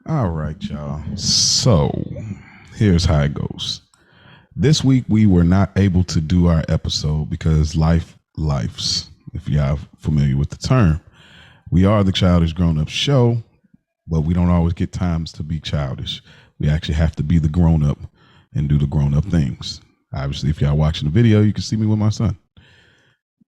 All right, y'all. So here's how it goes. This week we were not able to do our episode because lifes. If y'all familiar with the term, we are the Childish Grownups show, but we don't always get times to be childish. We actually have to be the grown up and do the grown up things. Obviously, if y'all watching the video, you can see me with my son.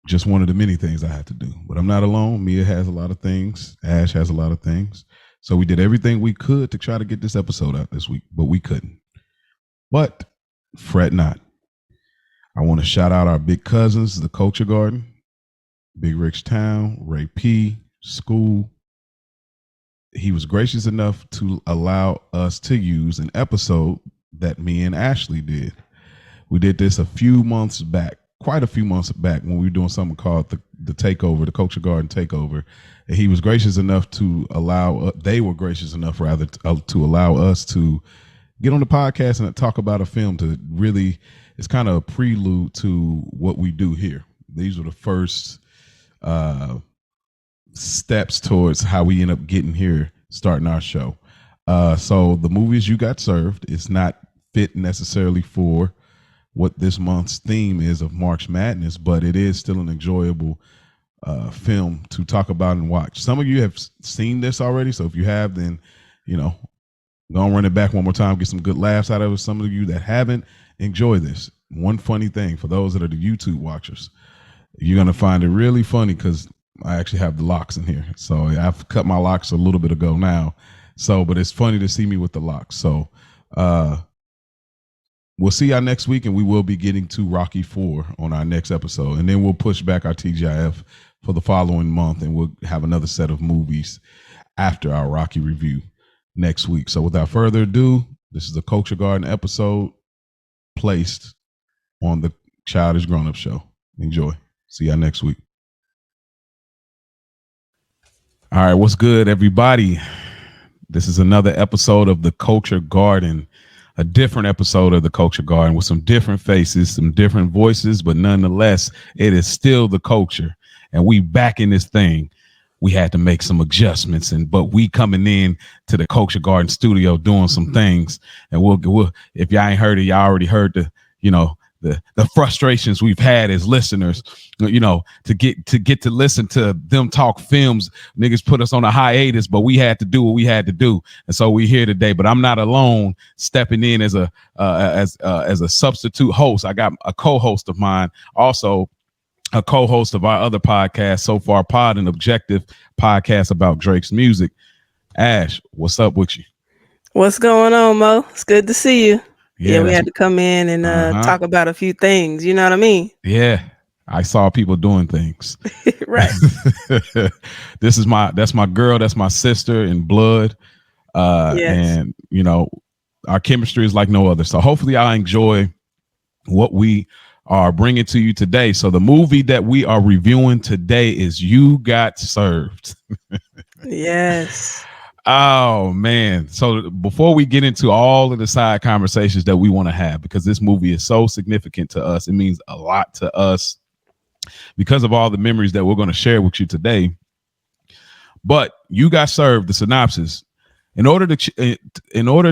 Just one of the many things I had to do. But I'm not alone. Mia has a lot of things. Ash has a lot of things. So we did everything we could to try to get this episode out this week, but we couldn't. But fret not. I want to shout out our big cousins, the Culture Garden, Big Rich Town, Ray P, School. He was gracious enough to allow us to use an episode that me and Ashley did. We did this a few months back, quite a few months back, when we were doing something called the Takeover, the Culture Garden Takeover. And he was gracious enough to allow, they were gracious enough rather to allow us to get on the podcast and talk about a film to really, it's kind of a prelude to what we do here. These were the first steps towards how we end up getting here, starting our show. So the movies you got served, it's not fit necessarily for what this month's theme is of March Madness, but it is still an enjoyable film to talk about and watch. Some of you have seen this already, so if you have, then go and run it back one more time, get some good laughs out of it. Some of you that haven't, enjoy this. One funny thing for those that are the YouTube watchers, you're gonna find it really funny because I actually have the locks in here. So I've cut my locks a little bit ago now. So, but it's funny to see me with the locks. So we'll see y'all next week, and we will be getting to Rocky IV on our next episode. And then we'll push back our TGIF for the following month, and we'll have another set of movies after our Rocky review next week. So without further ado, this is a Culture Garden episode placed on the Childish Grownup show. Enjoy. See y'all next week. All right, what's good, everybody? This is another episode of the Culture Garden, a different episode of the Culture Garden with some different faces, some different voices, but nonetheless, it is still the culture. And we back in this thing. We had to make some adjustments, but we coming in to the Culture Garden studio doing some things. And we'll if y'all ain't heard it, y'all already heard the frustrations we've had as listeners, to get to listen to them talk films. Niggas put us on a hiatus, but we had to do what we had to do. And so we're here today, but I'm not alone stepping in as a substitute host. I got a co-host of mine, also a co-host of our other podcast, So Far Pod, an objective podcast about Drake's music. Ash, what's up with you? What's going on, Mo? It's good to see you. Yeah, we had to come in and talk about a few things. You know what I mean? Yeah, I saw people doing things. Right. That's my girl. That's my sister in blood. Yes. And our chemistry is like no other. So hopefully I enjoy what we are bringing to you today. So the movie that we are reviewing today is You Got Served. Yes. Oh, man. So before we get into all of the side conversations that we want to have, because this movie is so significant to us, it means a lot to us because of all the memories that we're going to share with you today. But You Got Served, the synopsis, in order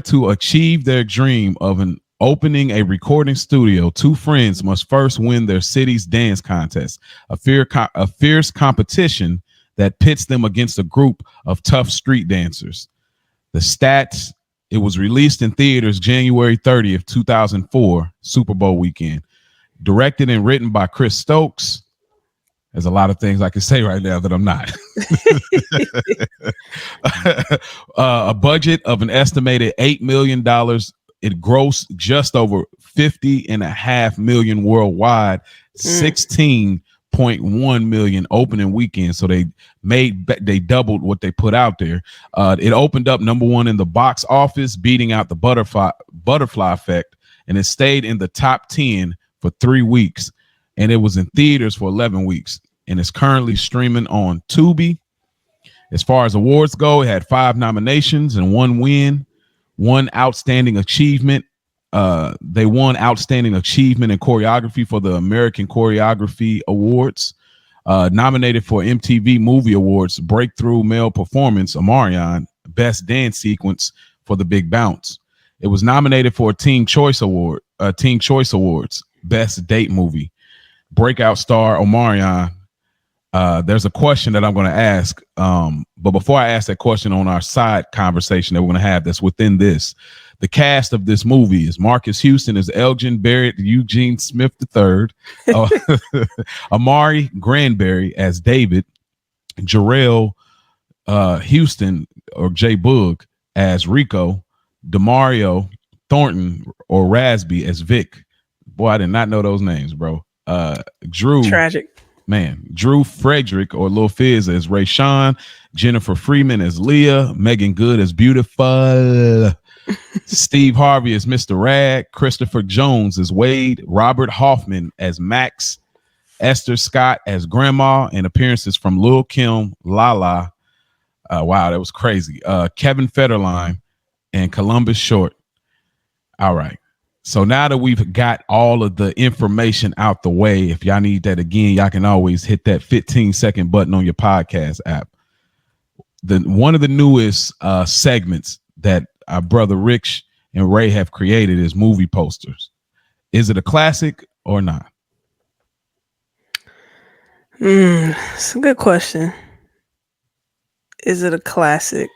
to achieve their dream of opening a recording studio, two friends must first win their city's dance contest, a fierce competition that pits them against a group of tough street dancers. The stats: it was released in theaters January 30th, 2004, Super Bowl weekend. Directed and written by Chris Stokes. There's a lot of things I can say right now that I'm not. A budget of an estimated $8 million. It grossed just over $50.5 million worldwide, 16.1 million opening weekend. So they doubled what they put out there. It opened up number one in the box office, beating out the Butterfly Effect, and it stayed in the top 10 for 3 weeks. And it was in theaters for 11 weeks, and it's currently streaming on Tubi. As far as awards go, it had 5 nominations and 1 win. 1 outstanding achievement. They won outstanding achievement in choreography for the American Choreography Awards. Nominated for MTV Movie Awards Breakthrough Male Performance, Omarion. Best Dance Sequence for The Big Bounce. It was nominated for a Teen Choice Awards, Best Date Movie. Breakout star Omarion. There's a question that I'm going to ask, but before I ask that question on our side conversation that we're going to have that's within this, the cast of this movie is Marcus Houston as Elgin Barrett Eugene Smith III, Amari Granberry as David, Jarrell Houston or J Boog as Rico, Demario Thornton or Rasby as Vic. Boy, I did not know those names, bro. Drew. Tragic. Man, Drew Frederick or Lil Fizz as Ray Sean, Jennifer Freeman as Leah, Megan Good as Beautiful, Steve Harvey as Mr. Rad, Christopher Jones as Wade, Robert Hoffman as Max, Esther Scott as Grandma, and appearances from Lil Kim, Lala. Wow, that was crazy. Kevin Federline and Columbus Short. All right. So now that we've got all of the information out the way, if y'all need that again, y'all can always hit that 15-second button on your podcast app. One of the newest segments that our brother Rich and Ray have created is movie posters. Is it a classic or not? It's a good question. Is it a classic?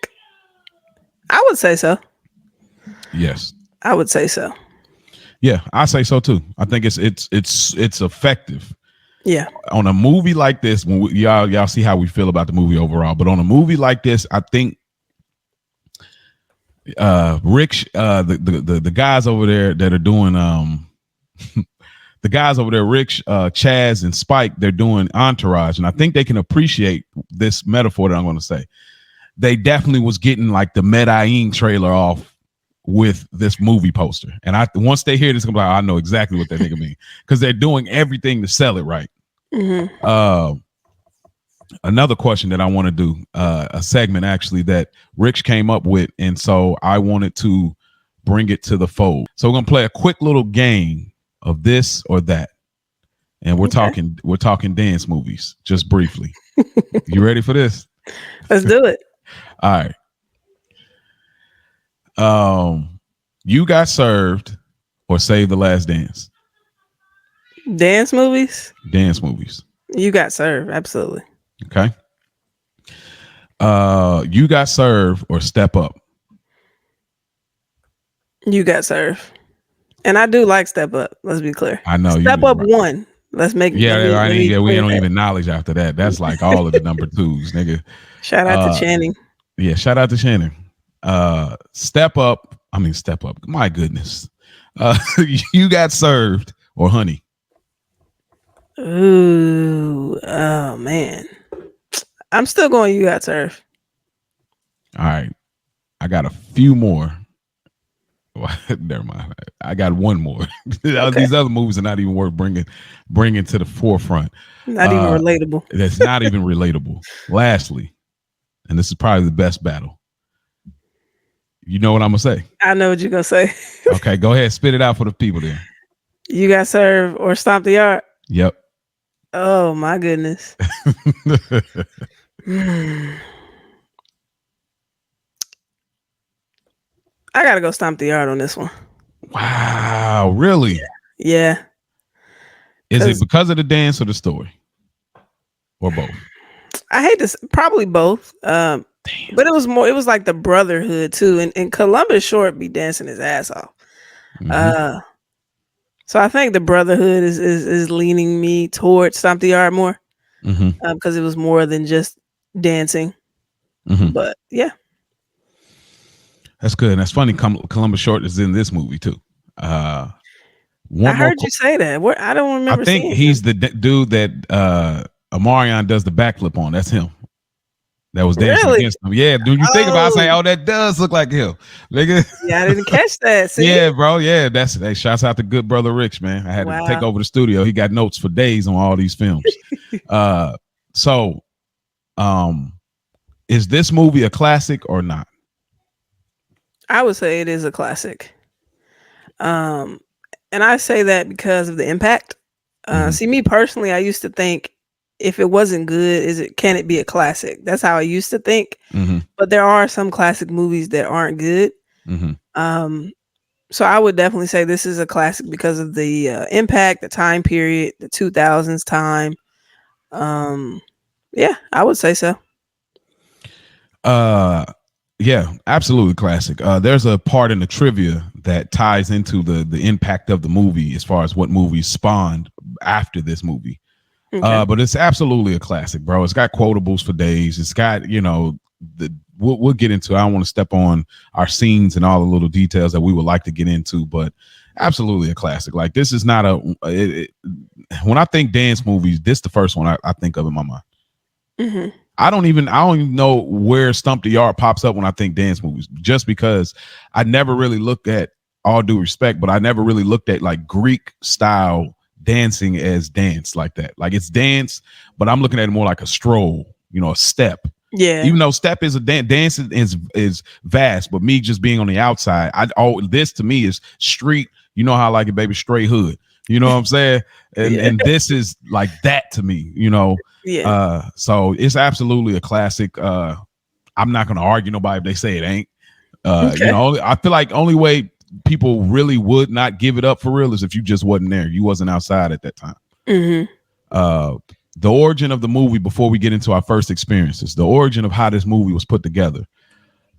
I would say so. Yes. I would say so. Yeah, I say so too. I think it's effective. Yeah. On a movie like this, when y'all see how we feel about the movie overall, but on a movie like this, I think Rich, the guys over there that are doing the guys over there, Rich, Chaz, and Spike, they're doing Entourage, and I think they can appreciate this metaphor that I'm going to say. They definitely was getting like the Medellin trailer off with this movie poster, and once they hear this, I'm like, I know exactly what that nigga mean, because they're doing everything to sell it right. Mm-hmm. Another question that I want to do, a segment actually that Rich came up with, and so I wanted to bring it to the fold. So we're gonna play a quick little game of this or that, and we're talking dance movies just briefly. You ready for this? Let's do it. All right. You Got Served or Save the Last Dance? Dance movies. You Got Served, absolutely. Okay. You Got Served or Step Up? You Got Served. And I do like Step Up. Let's be clear. I know. Step Up right. One. Let's make. Yeah, we don't even acknowledge after that. That's like all of the number twos, nigga. Shout out to Channing. Yeah, shout out to Channing. Step Up. My goodness. You Got Served or Honey? Ooh, oh man. I'm still going You Got Served. All right. I got a few more. Never mind. I got one more. Okay. These other movies are not even worth bringing to the forefront. Not even relatable. That's not even relatable. Lastly, and this is probably the best battle. You know what I'm gonna say? I know what you're gonna say. Okay, go ahead, spit it out for the people there. You Got Served or Stomp the Yard? Yep. Oh my goodness. I gotta go Stomp the Yard on this one. Wow, really? Yeah. Is it because of the dance or the story? Or both? I hate this. Probably both. But it was like the brotherhood too. And Columbus Short be dancing his ass off. Mm-hmm. So I think the brotherhood is leaning me towards Stomp the Yard more. Because it was more than just dancing. But yeah. That's good. And that's funny. Columbus Short is in this movie too. I heard you say that. I don't remember. I think he's the dude that Amarion does the backflip on. That's him. That was dancing against him. Yeah, dude. You think about it, say, oh, that does look like him, nigga. Yeah, I didn't catch that. See? Yeah, bro. Yeah, shouts out to good brother Rich, man. I had to take over the studio. He got notes for days on all these films. So, is this movie a classic or not? I would say it is a classic. And I say that because of the impact. See, me personally, I used to think if it wasn't good, can it be a classic? That's how I used to think. Mm-hmm. But there are some classic movies that aren't good. Mm-hmm. Um, so I would definitely say this is a classic because of the impact, the time period, the 2000s time. Um, yeah, I would say so. Yeah, absolutely classic. There's a part in the trivia that ties into the impact of the movie as far as what movies spawned after this movie. Okay. But it's absolutely a classic, bro. It's got quotables for days. It's got, we'll get into. I don't want to step on our scenes and all the little details that we would like to get into, but absolutely a classic. Like this is not when I think dance movies, this is the first one I think of in my mind. Mm-hmm. I don't even know where Stump the Yard pops up when I think dance movies, just because I never really looked at, all due respect, but I never really looked at like Greek style dancing as dance like that. Like it's dance, but I'm looking at it more like a stroll, a step. Yeah. Even though step is a dance is vast, but me just being on the outside, this to me is street. You know how I like it, baby, straight hood. You know what I'm saying? And this is like that to me, Yeah. So it's absolutely a classic. I'm not gonna argue nobody if they say it ain't. Okay. I feel like only way people really would not give it up for real is if you just wasn't there. You wasn't outside at that time. Mm-hmm. The origin of the movie, before we get into our first experiences, the origin of how this movie was put together.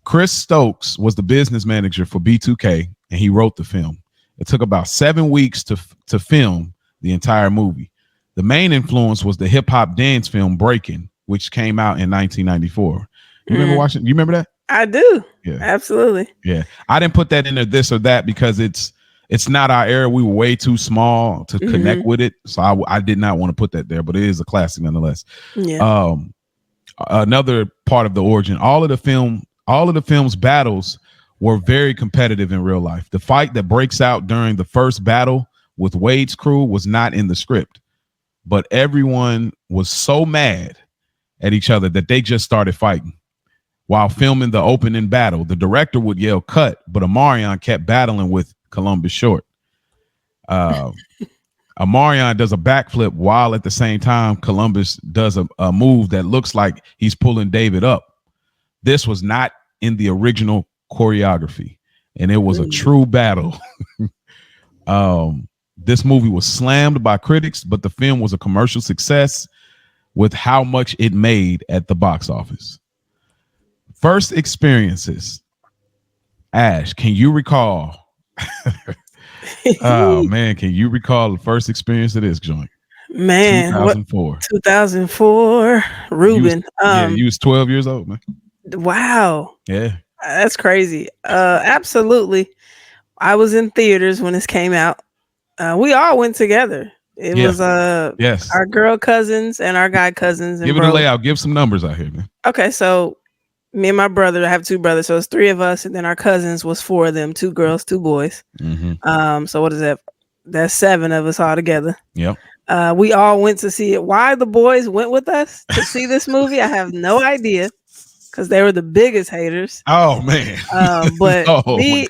Chris Stokes was the business manager for B2K, and he wrote the film. It took about 7 weeks to film the entire movie. The main influence was the hip hop dance film Breaking, which came out in 1994. You remember watching? You remember that? I do. Yeah, absolutely. Yeah, I didn't put that into this or that because it's not our era. We were way too small to connect with it, so I did not want to put that there. But it is a classic nonetheless. Yeah. Another part of the origin, all of the film's battles were very competitive in real life. The fight that breaks out during the first battle with Wade's crew was not in the script, but everyone was so mad at each other that they just started fighting. While filming the opening battle, the director would yell "cut," but Omarion kept battling with Columbus Short. Omarion does a backflip while at the same time Columbus does a move that looks like he's pulling David up. This was not in the original choreography, and it was a true battle. This movie was slammed by critics, but the film was a commercial success with how much it made at the box office. First experiences. Ash, can you recall? Oh man, can you recall the first experience of this joint? Man, 2004. 2004. Ruben. You was 12 years old, man. Wow. Yeah. That's crazy. Absolutely. I was in theaters when this came out. We all went together. It was yes, our girl cousins and our guy cousins. And give it a layout. Give some numbers out here, man. Okay, so me and my brother, I have 2 brothers, so it's 3 of us, and then our cousins was 4 of them, 2 girls, 2 boys. So what is that? That's 7 of us all together. Yep. We all went to see it. Why the boys went with us to see this movie, I have no idea, because they were the biggest haters. Oh man. But me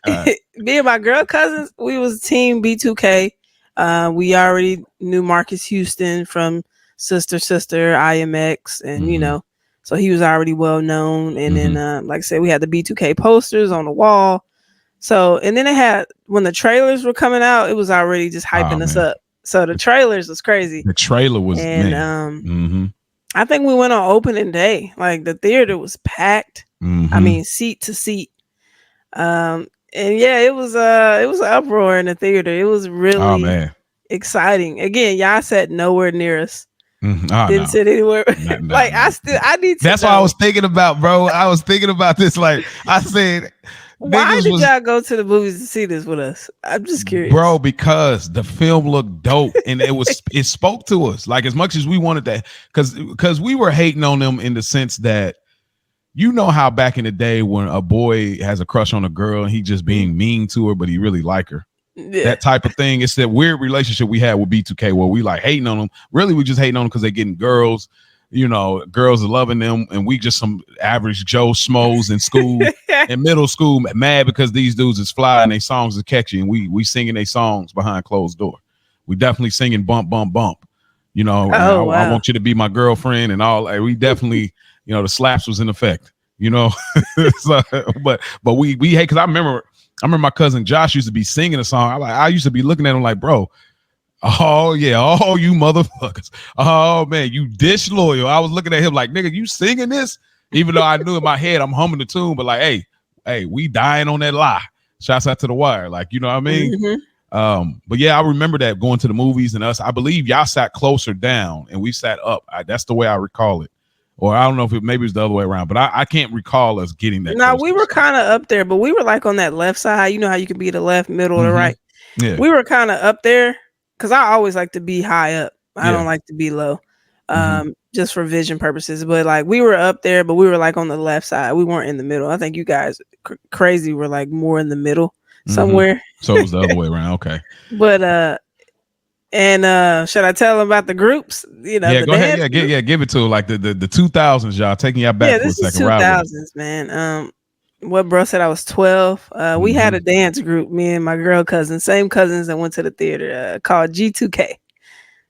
and my girl cousins, we was team B2K. We already knew Marcus Houston from Sister IMX, and so he was already well known. And then like I said, we had the B2K posters on the wall. So, and then they had, when the trailers were coming out, it was already just hyping us up. So the trailers was crazy. The trailer was, and I think we went on opening day. Like the theater was packed. I mean, seat to seat. And yeah, it was an uproar in the theater. It was really exciting. Again, y'all sat nowhere near us. Didn't sit anywhere. Like I need to That's know. what I was thinking about, bro. I was thinking about this. Like I said, why did y'all go to the movies to see this with us? I'm just curious, bro, because the film looked dope and it spoke to us. Like as much as we wanted that, because we were hating on them in the sense that, how back in the day when a boy has a crush on a girl and he just being mean to her, but he really like her. Yeah. That type of thing. It's that weird relationship we had with B2K where we like hating on them. Really, we just hating on them because they're getting girls. Girls are loving them, and we just some average Joe Schmoes in school, in middle school, mad because these dudes is fly and their songs are catchy, and we singing their songs behind closed door. We definitely singing bump, bump, bump. And Oh I wow. want you to be my girlfriend and all. Like, we definitely, the slaps was in effect, so, but we hate, because I remember my cousin Josh used to be singing a song. I used to be looking at him like, bro, oh yeah, oh you motherfuckers, oh man, you disloyal. I was looking at him like, nigga, you singing this? Even though I knew in my head I'm humming the tune, but like, hey, we dying on that lie. Shouts out to the Wire, like, you know what I mean? But yeah, I remember that going to the movies and us. I believe y'all sat closer down and we sat up. That's the way I recall it. Or I don't know if maybe it's the other way around, but I can't recall us getting that No, close. we were kind of up there, but we were like on that left side. You know how you can be the left, middle, or the right. Yeah, We were kind of up there because I always like to be high up. I yeah. don't like to be low, just for vision purposes. But like we were up there, but we were like on the left side. We weren't in the middle. I think you guys crazy were like more in the middle somewhere. So it was the other way around. Okay. But should I tell them about the groups? Yeah, The go ahead. dance Yeah, give it to her. Like the 2000s, y'all, taking y'all back for a this is second. 2000s, man. What bro said I was 12. We had a dance group, me and my girl cousins, same cousins that went to the theater, called G2K.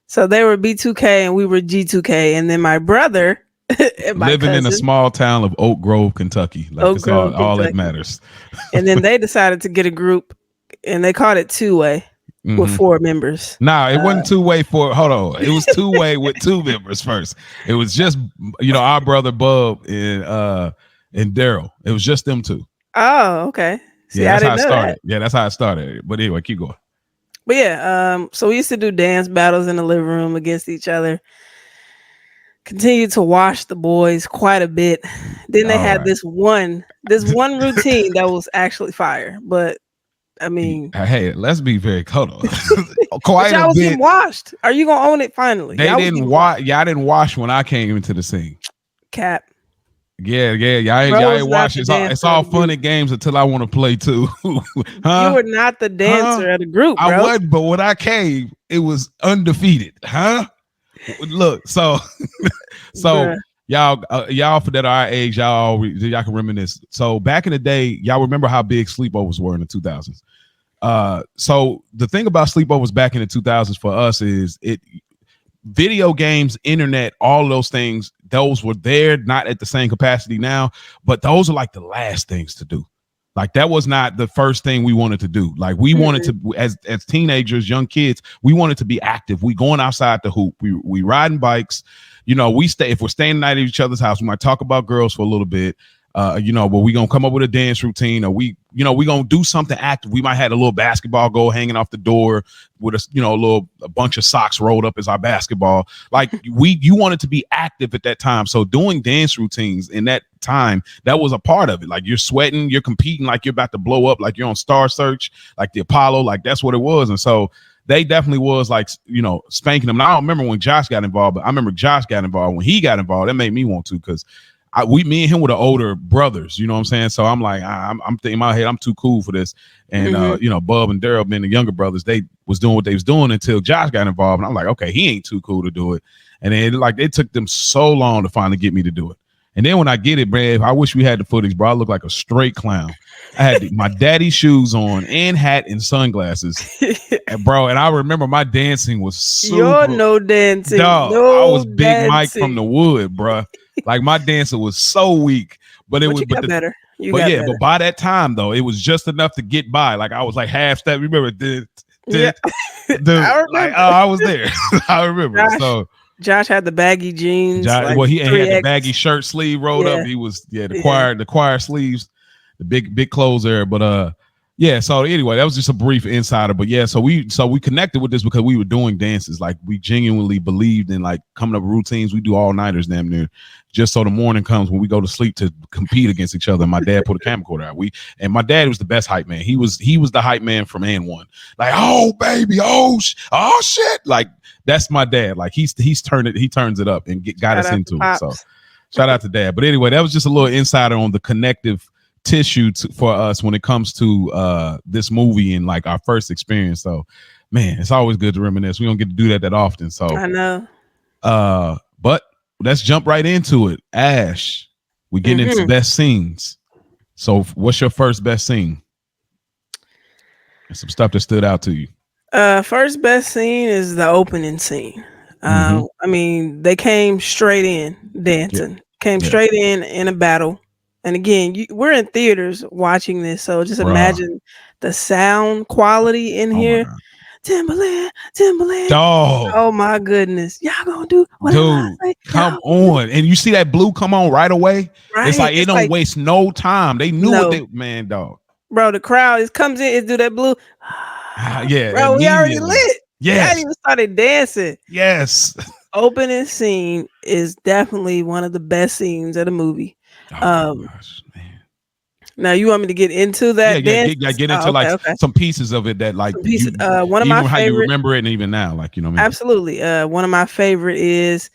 So they were B2K and we were G2K. And then my brother and my living cousin, in a small town of Oak Grove, Kentucky. Like Oak that's Grove, all that Kentucky. matters. And then they decided to get a group and they called it Two-Way with 4 members. Nah, it wasn't two-way for, hold on. It was two-way with 2 members first. It was just, our brother Bub and Daryl. It was just them 2. Oh, okay. See, Yeah, that's I how didn't it know started. that. Yeah, that's how it started. But anyway, keep going. But yeah, so we used to do dance battles in the living room against each other. Continued to wash the boys quite a bit. Then they had this one routine that was actually fire. But I mean, hey, let's be very hold on. but y'all was getting washed. Are you gonna own it finally? They didn't wash. Y'all didn't wash when I came into the scene. Cap. Yeah. Y'all ain't wash. It's all fun and games until I want to play too. Huh? You were not the dancer of the group, bro. I wasn't, but when I came, it was undefeated. Huh? Look, so y'all for that our age, y'all can reminisce. So back in the day, y'all remember how big sleepovers were in the 2000s. So the thing about sleepovers back in the 2000s for us is video games, internet, all those things, those were there, not at the same capacity now, but those are like the last things to do. Like that was not the first thing we wanted to do. Like we wanted to, as teenagers, young kids, we wanted to be active. We going outside the hoop. We riding bikes. If we're staying the night at each other's house, we might talk about girls for a little bit. But we gonna come up with a dance routine, or we gonna do something active. We might have a little basketball goal hanging off the door with a bunch of socks rolled up as our basketball. Like you wanted to be active at that time. So doing dance routines in that time, that was a part of it. Like you're sweating, you're competing, like you're about to blow up, like you're on Star Search, like the Apollo, like that's what it was. And so they definitely was like, spanking them. And I don't remember when Josh got involved, but I remember Josh got involved. When he got involved, that made me want to, because me and him were the older brothers, you know what I'm saying? So I'm like, I'm thinking in my head, I'm too cool for this. And, Bub and Daryl being the younger brothers, they was doing what they was doing until Josh got involved. And I'm like, okay, he ain't too cool to do it. And then it took them so long to finally get me to do it. And then when I get it, man, I wish we had the footage, bro. I look like a straight clown. I had my daddy's shoes on and hat and sunglasses. And I remember my dancing was super. You're no dancing. Dog, no I was Big dancing. Mike from the wood, bro. Like my dancing was so weak, but you got better. But by that time though, it was just enough to get by. Like I was like half step. Remember, I remember. I was there. I remember. Josh had the baggy jeans. He had the baggy shirt sleeve rolled up. He was the choir sleeves, the big clothes there. But so anyway, that was just a brief insider. But so we connected with this because we were doing dances. Like we genuinely believed in like coming up with routines. We do all-nighters damn near, just so the morning comes when we go to sleep to compete against each other. And my dad put a camcorder out. And my dad was the best hype man. He was the hype man from and one. Like, oh baby, oh shit. Like that's my dad. Like he turns it up and got us into it. So shout out to Dad. But anyway, that was just a little insider on the connective tissue for us when it comes to this movie and like our first experience. So man, it's always good to reminisce. We don't get to do that often. So I know. But let's jump right into it. Ash, we getting into best scenes. So what's your first best scene? And some stuff that stood out to you. First best scene is the opening scene. Mm-hmm. I mean, they came straight in Yeah. dancing, came Yeah. straight in a battle. And again, we're in theaters watching this, so just Bruh. imagine the sound quality in Oh my here. God. Timberland, Timberland. Dog. Oh my goodness, y'all gonna do whatever I Dude, say. Y'all come gonna do on. And you see that blue come on right away? It's right. like it It's don't like waste no time. They knew what no, they man, dog. bro. The crowd is comes in, it do that blue. Yeah, Bro, we already immediately. lit. We hadn't Yes. even started dancing. Yes. Opening scene is definitely one of the best scenes of the movie. Oh my Um, gosh, man. Now you want me to get into Yeah, that yeah, dance? get Oh, into like okay, okay. some pieces of it that like Some pieces. you One of my even how you favorite, remember it and even now, like you know what I mean? absolutely. One of my favorite is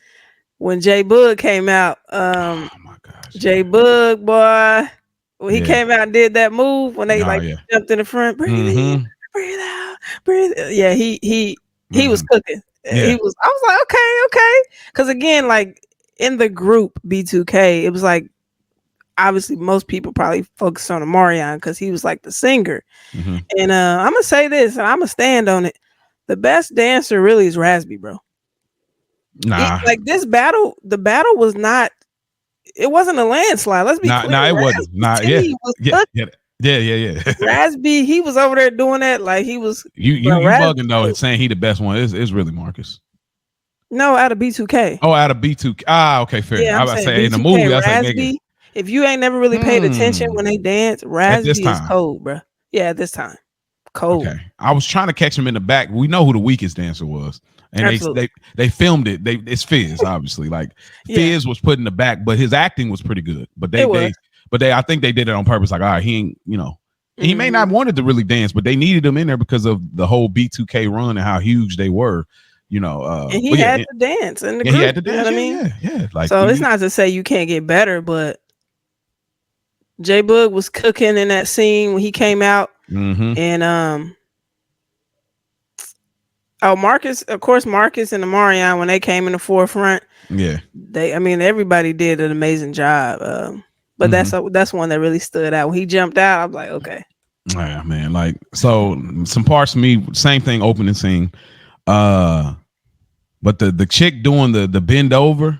when J Bug came out. Oh my gosh, J yeah. Bug boy, when he Yeah. came out and did that move when they Oh like yeah. jumped in the front, breathe in, Mm-hmm. breathe out, breathe. Yeah, he was Mm-hmm. cooking. He Yeah. was. I was like, okay, okay, because again, like in the group B2K, it was like obviously most people probably focused on Omarion because he was like the singer. Mm-hmm. And I'm gonna say this, and I'm gonna stand on it. The best dancer really is Raspy, bro. Nah. Like this battle, the battle was not. It wasn't a landslide. Let's be clear. It wasn't. Raspy Nah, yeah. City was Yeah. cooked. Yeah. Yeah, yeah, yeah. Raspy, he was over there doing that like he was. you Raspy bugging though and cooked. saying he the best one is really Marcus. No, out of B2K. Oh, out of B2. Ah, okay, fair. Yeah, I I'm was about to saying say in the B2K. movie, I was like, nigga, Raspy. If you ain't never really paid attention when they dance, at this Raspy is time. cold, bro. Yeah, at this time, Okay. cold. I was trying to catch him in the back. We know who the weakest dancer was. And Absolutely. they filmed it. It's Fizz, obviously. Like Yeah, Fizz was put in the back, but his acting was pretty good. But it was. I think they did it on purpose. Like, all right, he ain't, he may not Mhm. wanted to really dance, but they needed him in there because of the whole B2K run and how huge they were, And he but yeah, had to dance in the yeah, he group. had to You know dance. what I Yeah, mean? yeah, yeah. Like So it's not to say you can't get better, but J Bug was cooking in that scene when he came out, mm-hmm. and Marcus, of course, Marcus and Amarion when they came in the forefront, Yeah. I mean, everybody did an amazing job. But that's one that really stood out when he jumped out. I was like, okay, Yeah, man. Like, so some parts of me, same thing, opening scene. But the chick doing the bend over,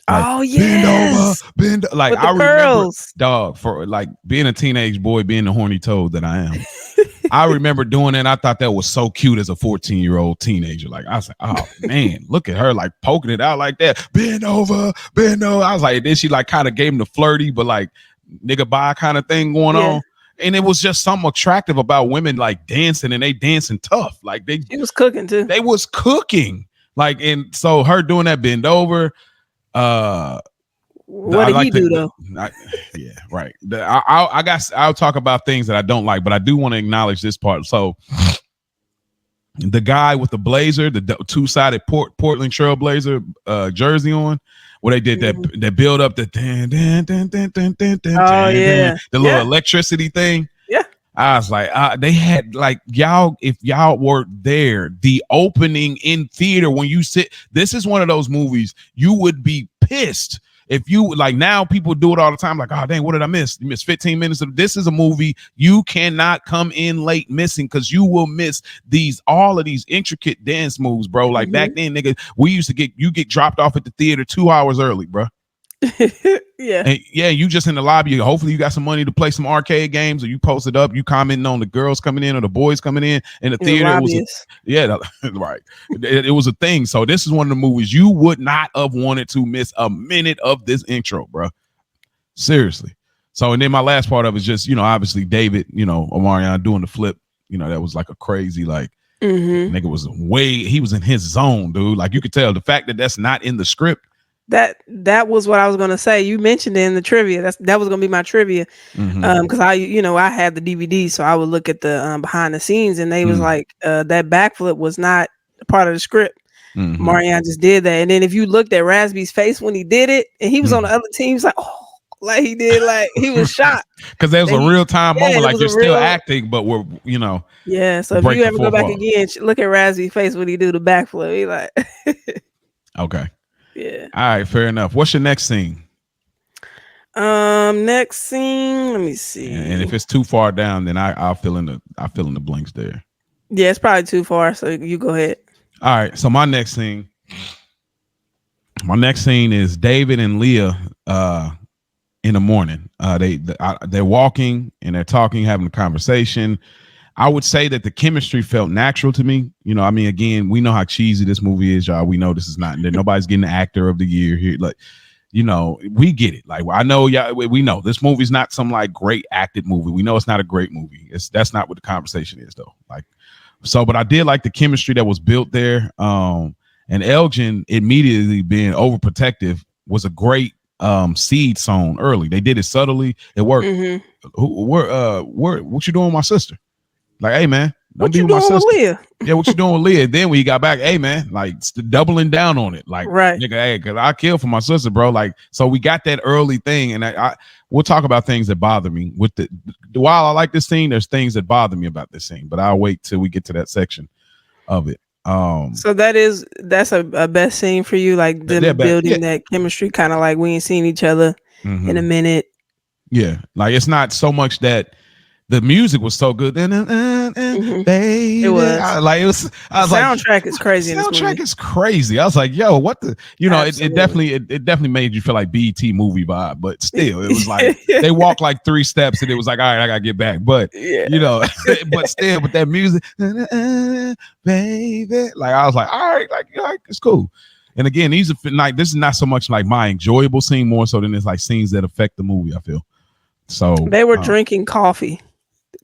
like oh bend over, yes, bend. Like with the I remember, curls. dog, for like being a teenage boy, being the horny toad that I am. I remember doing it. And I thought that was so cute as a 14-year-old teenager. Like I was like, oh man, look at her like poking it out like that. Bend over, bend over. I was like, then she like kind of gave him the flirty, but like nigga bye kind of thing going on. And it was just something attractive about women like dancing and they dancing tough. Like She was cooking too. They was cooking. Like, and so her doing that bend over. What did he do though? Yeah, right. I'll talk about things that I don't like, but I do want to acknowledge this part. So the guy with the blazer, the two-sided Portland Trail Blazer jersey on, where they did that build up the the little electricity thing. Yeah. I was like, they had like y'all, if y'all were there, the opening in theater when you sit, this is one of those movies you would be pissed if you like. Now people do it all the time, like, oh dang, what did I miss? You missed 15 minutes of this. Is a movie you cannot come in late missing, because you will miss all of these intricate dance moves, bro. Like back then, nigga, we used to get dropped off at the theater 2 hours early, bro. Yeah. And yeah, you just in the lobby. Hopefully you got some money to play some arcade games, or you posted up, you commenting on the girls coming in or the boys coming in the theater. Right. It was a thing. So this is one of the movies you would not have wanted to miss a minute of this intro, bro. Seriously. So, and then my last part of it is just, obviously David, Omarion doing the flip, that was like a crazy, like, nigga was he was in his zone, dude. Like you could tell the fact that that's not in the script. That was what I was gonna say. You mentioned it in the trivia. That was gonna be my trivia. Because I had the DVD, so I would look at the behind the scenes, and they was like that backflip was not a part of the script. Marianne just did that, and then if you looked at Raspy's face when he did it, and he was on the other team, he was like, oh, like he did, like he was shocked because there was a real time moment, like you're still acting, but we're yeah. So if you ever go back again, look at Raspy's face when he do the backflip. He like okay. Yeah. All right, fair enough. What's your next scene? Next scene. Let me see. And if it's too far down, then I'll fill in the blanks there. Yeah, it's probably too far. So you go ahead. All right. So my next scene My next scene is David and Leah in the morning. They're walking and they're talking, having a conversation. I would say that the chemistry felt natural to me. You know, I mean, again, we know how cheesy this movie is, y'all. We know this is not that nobody's getting the actor of the year here. Like, you know, we get it. Like, I know, y'all, we know this movie's not some like great acted movie. We know it's not a great movie. That's not what the conversation is, though. Like, so, but I did like the chemistry that was built there. And Elgin immediately being overprotective was a great seed sown early. They did it subtly. It worked. Mm-hmm. What you doing with my sister? Like, hey man, don't What be you with my doing with sister. Leah? Yeah, what you doing with Leah? Then when he got back, hey man, like doubling down on it. Like, Right. nigga, hey, cause I killed for my sister, bro. Like, so we got that early thing, and I we'll talk about things that bother me with the. While I like this scene, there's things that bother me about this scene, but I'll wait till we get to that section of it. So that's a best scene for you, like them building yeah. that chemistry, kind of like we ain't seen each other in a minute. Yeah, like it's not so much that the music was so good. Baby, It was. I was Soundtrack is crazy. The in this soundtrack movie. is crazy. I was like, yo, what the? You know, it Absolutely. definitely made you feel like BET movie vibe, but still, it was like they walked like 3 steps, and it was like, all right, I gotta get back. But Yeah. you know, but still, with that music, baby, like I was like, all right, like it's cool. And again, these are like this is not so much like my enjoyable scene, more so than it's like scenes that affect the movie. I feel. So they were drinking coffee.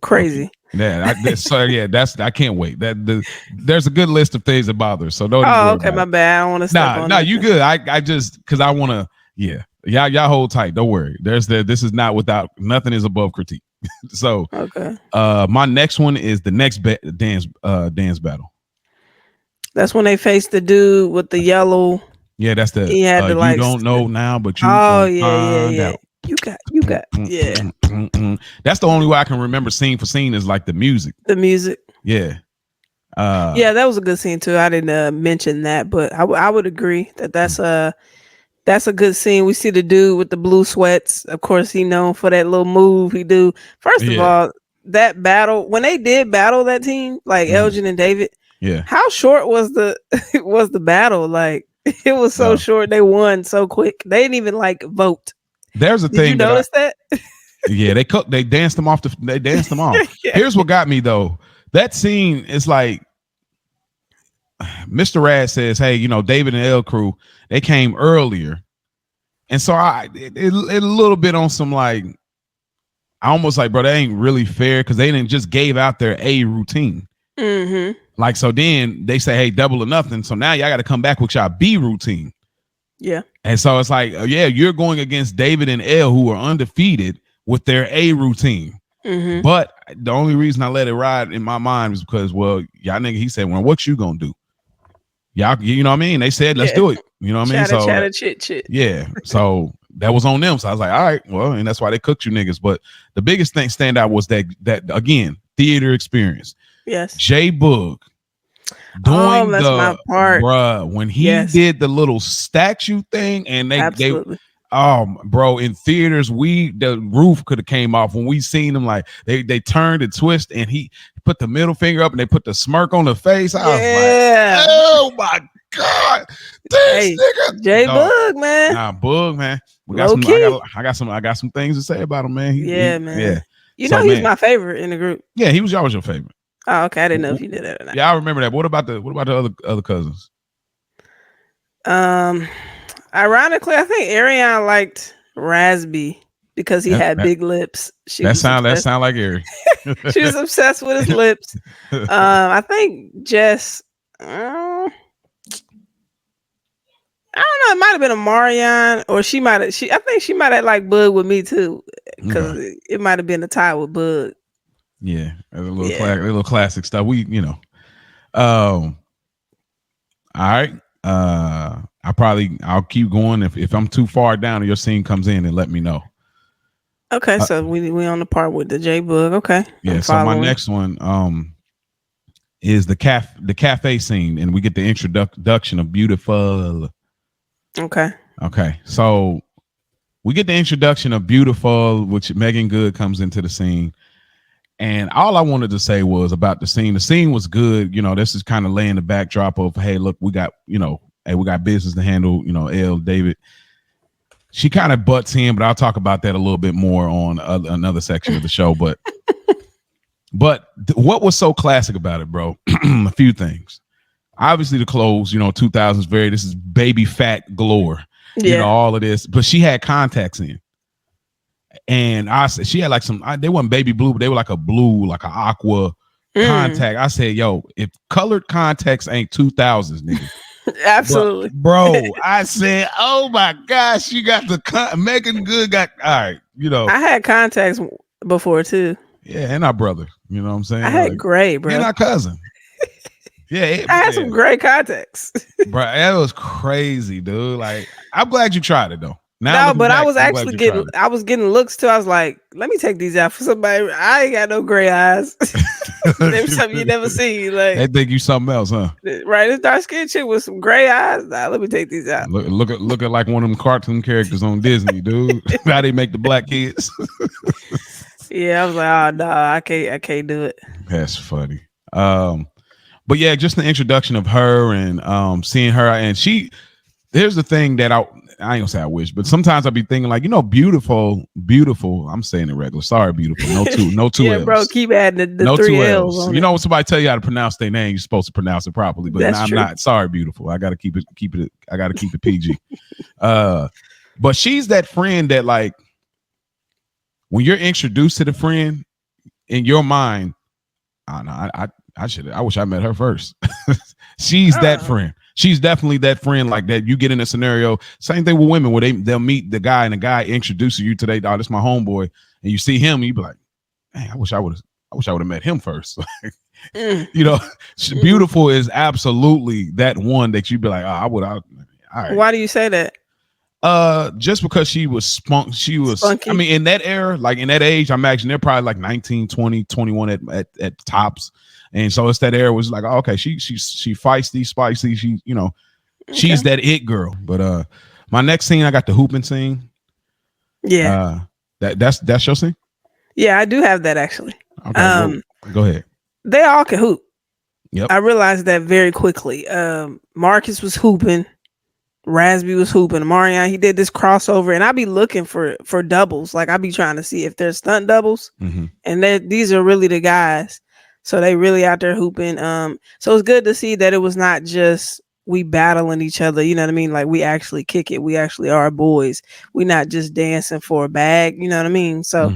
Crazy. Okay. Yeah, so yeah, I can't wait. There's a good list of things that bother us, so don't. Oh, okay, my bad. I don't want to step on. Nah, you good. I just because I want to. Yeah, y'all hold tight. Don't worry. This is not without nothing is above critique. So okay. My next one is the next dance battle. That's when they faced the dude with the yellow. Yeah, that's the. He had to you don't know now, but you. Oh yeah. You got. Yeah. That's the only way I can remember scene for scene is like the music. The music. Yeah. Yeah, that was a good scene too. I didn't mention that, but I would agree that that's a good scene. We see the dude with the blue sweats. Of course, he known for that little move he do. First of all, that battle when they did battle that team, like Elgin and David. Yeah. How short was the battle? Like it was so short. They won so quick. They didn't even like vote. There's a Did thing. You notice that? Yeah, they danced them off. They danced them off. Yeah. Here's what got me though. That scene is like Mr. Rad says, "Hey, you know, David and L Crew, they came earlier," and so it a little bit on some like, I almost like, bro, that ain't really fair because they didn't just gave out their A routine. Mm-hmm. Like so, then they say, "Hey, double or nothing." So now y'all got to come back with y'all B routine. Yeah. And so it's like, yeah, you're going against David and L who are undefeated with their A routine. Mm-hmm. But the only reason I let it ride in my mind was because, well, y'all nigga, he said, well, what you gonna do? Y'all, you know what I mean? They said, let's do it. You know what I mean? So chit. Yeah. So that was on them. So I was like, all right, well, and that's why they cooked you niggas. But the biggest thing stand out was that again, theater experience. Yes. J Boog doing my part. Bruh, when he did the little statue thing and they bro, in theaters, the roof could have came off when we seen them. Like they turned and twist and he put the middle finger up and they put the smirk on the face. I was like, oh my God, this nigga J Boog, man. Nah, Boog, man. I got some things to say about him, man. Man. Yeah. You know he's my favorite in the group. Yeah, he was always your favorite. Oh, okay. I didn't know if you did that or not. Yeah, I remember that. What about the other cousins? Ironically, I think Ariane liked Razby because he had big lips. That sound like Ari. She was obsessed with his lips. I think Jess. I don't know. It might have been a Marianne, or she might have. I think she might have liked Bug with me too, because it might have been a tie with Bug. Yeah, a little classic stuff. We, you know, all right. I'll keep going. If I'm too far down and your scene comes in, and let me know. Okay, so we on the part with the J Boog. Okay. Yeah. So my next one is the cafe scene, and we get the introduction of Beautiful. Okay. So we get the introduction of Beautiful, which Megan Good comes into the scene. And all I wanted to say was about the scene. The scene was good. You know, this is kind of laying the backdrop of, hey, look, we got, you know, hey, we got business to handle. L David. She kind of butts in, but I'll talk about that a little bit more on another section of the show. But what was so classic about it, bro? A few things. Obviously, the clothes, 2000s this is baby fat galore, Yeah. all of this. But she had contacts in. And I said, she had like they weren't baby blue, but they were like a blue, like an aqua contact. I said, yo, if colored contacts ain't 2000s, nigga. Absolutely. Bro, I said, oh my gosh, you got the Megan Good got, all right, I had contacts before too. Yeah, and our brother, you know what I'm saying? I had gray, bro. And our cousin. Yeah, I had some gray contacts. Bro, that was crazy, dude. Like, I'm glad you tried it though. Now, no, but back, I was actually getting looks too. I was like, let me take these out for somebody. I ain't got no gray eyes. There's something you never see. Like, they think you something else, huh? Right, this dark skinned chick with some gray eyes. Nah, let me take these out. Look at like one of them cartoon characters on Disney, dude. How they make the black kids. Yeah, I was like, oh no, I can't do it. That's funny. But yeah, just the introduction of her and seeing her, and here's the thing that I ain't gonna say I wish, but sometimes I'll be thinking like, beautiful. I'm saying it regular. Sorry, beautiful. No two yeah, L's. bro, keep adding the no 3 L's. When somebody tell you how to pronounce their name, you're supposed to pronounce it properly. But I'm not. Sorry, beautiful. I gotta keep it. I gotta keep it PG. But she's that friend that like when you're introduced to the friend in your mind, I wish I met her first. She's that friend. She's definitely that friend like that. You get in a scenario, same thing with women where they'll meet the guy and the guy introduces you to this is my homeboy, and you see him, and you be like, man, I wish I would have met him first. Beautiful is absolutely that one that you'd be like, all right. Why do you say that? Just because she was spunky. I mean, in that era, like in that age, I imagine they're probably like 19, 20, 21 at tops. And so it's that era was like, oh, okay, she feisty, spicy. She's that it girl. But my next scene, I got the hooping scene. Yeah. That's your scene? Yeah, I do have that actually. Okay, go ahead. They all can hoop. Yep. I realized that very quickly. Marcus was hooping. Rasby was hooping. Marion, he did this crossover, and I be looking for doubles. Like I be trying to see if there's stunt doubles, and these are really the guys. So they really out there hooping. So it's good to see that it was not just we battling each other. You know what I mean? Like we actually kick it. We actually are boys. We not just dancing for a bag. You know what I mean? So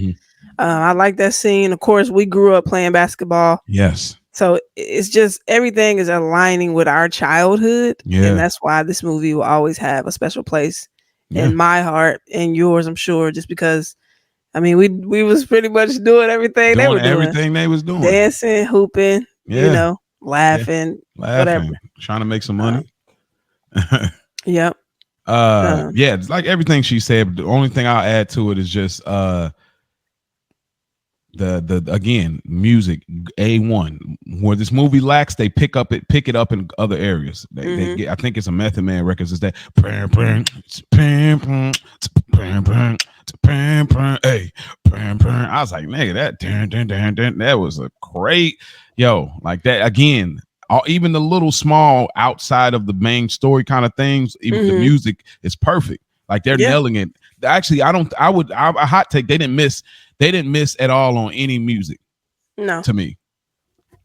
I like that scene. Of course, we grew up playing basketball. Yes. So it's just everything is aligning with our childhood. Yeah. And that's why this movie will always have a special place in my heart and yours, I'm sure, just because I mean we was pretty much doing everything they were doing. Everything they was doing. Dancing, hooping, laughing, whatever. Trying to make some money. Yep. Yeah, it's like everything she said. The only thing I'll add to it is just the again music A1 where this movie lacks they pick it up in other areas. They get, I think it's a Method Man records is that hey I was like nigga that was a great like that again. Even the little small outside of the main story kind of things, even the music is perfect. Like they're nailing it. Actually, I hot take they didn't miss at all on any music. No. To me.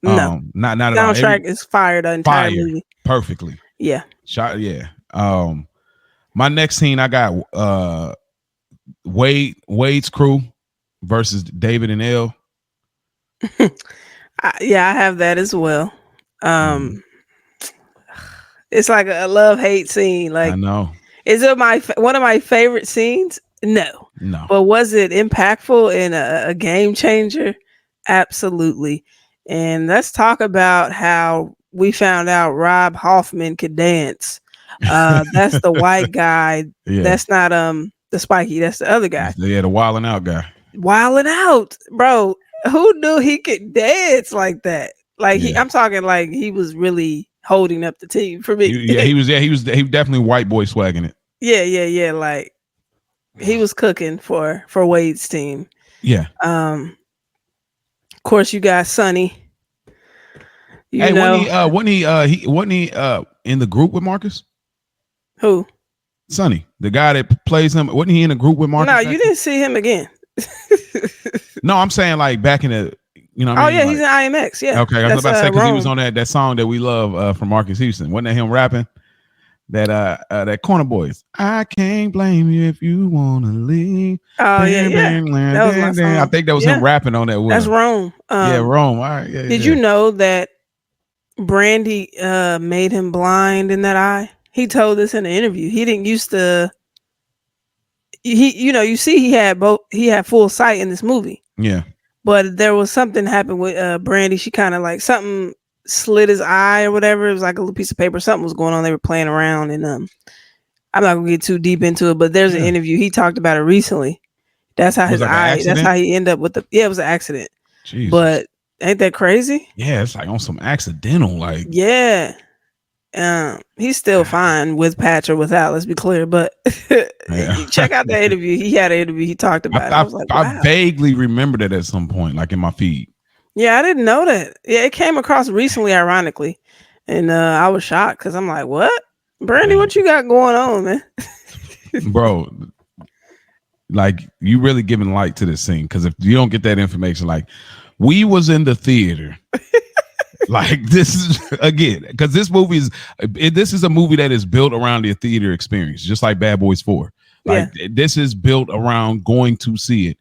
No. Not at all. Soundtrack is fired the entire movie. Perfectly. Yeah. Shot, yeah. My next scene I got Wade's crew versus David and L. Yeah, I have that as well. It's like a love-hate scene. Like I know. Is it one of my favorite scenes? No. But was it impactful and a game changer? Absolutely. And let's talk about how we found out Rob Hoffman could dance. That's the white guy. Yeah. That's not the spiky. That's the other guy. Yeah, the wilding out guy. Wilding out, bro. Who knew he could dance like that? Like I'm talking like he was really holding up the team for me. He was definitely white boy swagging it. Yeah. Like he was cooking for Wade's team. Yeah. Of course you got Sonny. Wasn't he in the group with Marcus? Who? Sonny, the guy that plays him. Wasn't he in a group with Marcus No, you Jackson? didn't see him again. No, I'm saying like back in the, you know what Oh I mean? yeah, he's Like, in IMX. Yeah, okay, I was that's about to say because he was Rome. on that song that we love from Marcus Houston. Wasn't that him rapping? That Corner Boys. I can't blame you if you wanna leave. Oh yeah, Bam, yeah. bam, That bam, was my bam, bam. I song. think that was him Yeah, rapping on that with that's him. Rome. Yeah, Rome. All right, yeah, Did yeah. you know that Brandy made him blind in that eye? He told this in an interview. He didn't used to. You see, he had both. He had full sight in this movie, Yeah. but there was something happened with Brandy. She kind of like something slit his eye or whatever. It was like a little piece of paper. Something was going on. They were playing around, and I'm not gonna get too deep into it. But there's an interview he talked about it recently. That's how his like eye. That's how he ended up with the. Yeah, it was an accident. Jesus. But ain't that crazy? Yeah, it's like on some accidental, like. Yeah. He's still fine with patch or without. Let's be clear, but check out the interview. He had an interview. He talked about it. I was like, wow. I vaguely remembered it at some point, like in my feed. Yeah, I didn't know that. Yeah, it came across recently, ironically, and I was shocked because I'm like, what, Brandy? What you got going on, man? Bro, like you really giving light to this scene because if you don't get that information, like we was in the theater. Like this is again because this is a movie that is built around the theater experience, just like Bad Boys 4. Like this is built around going to see it,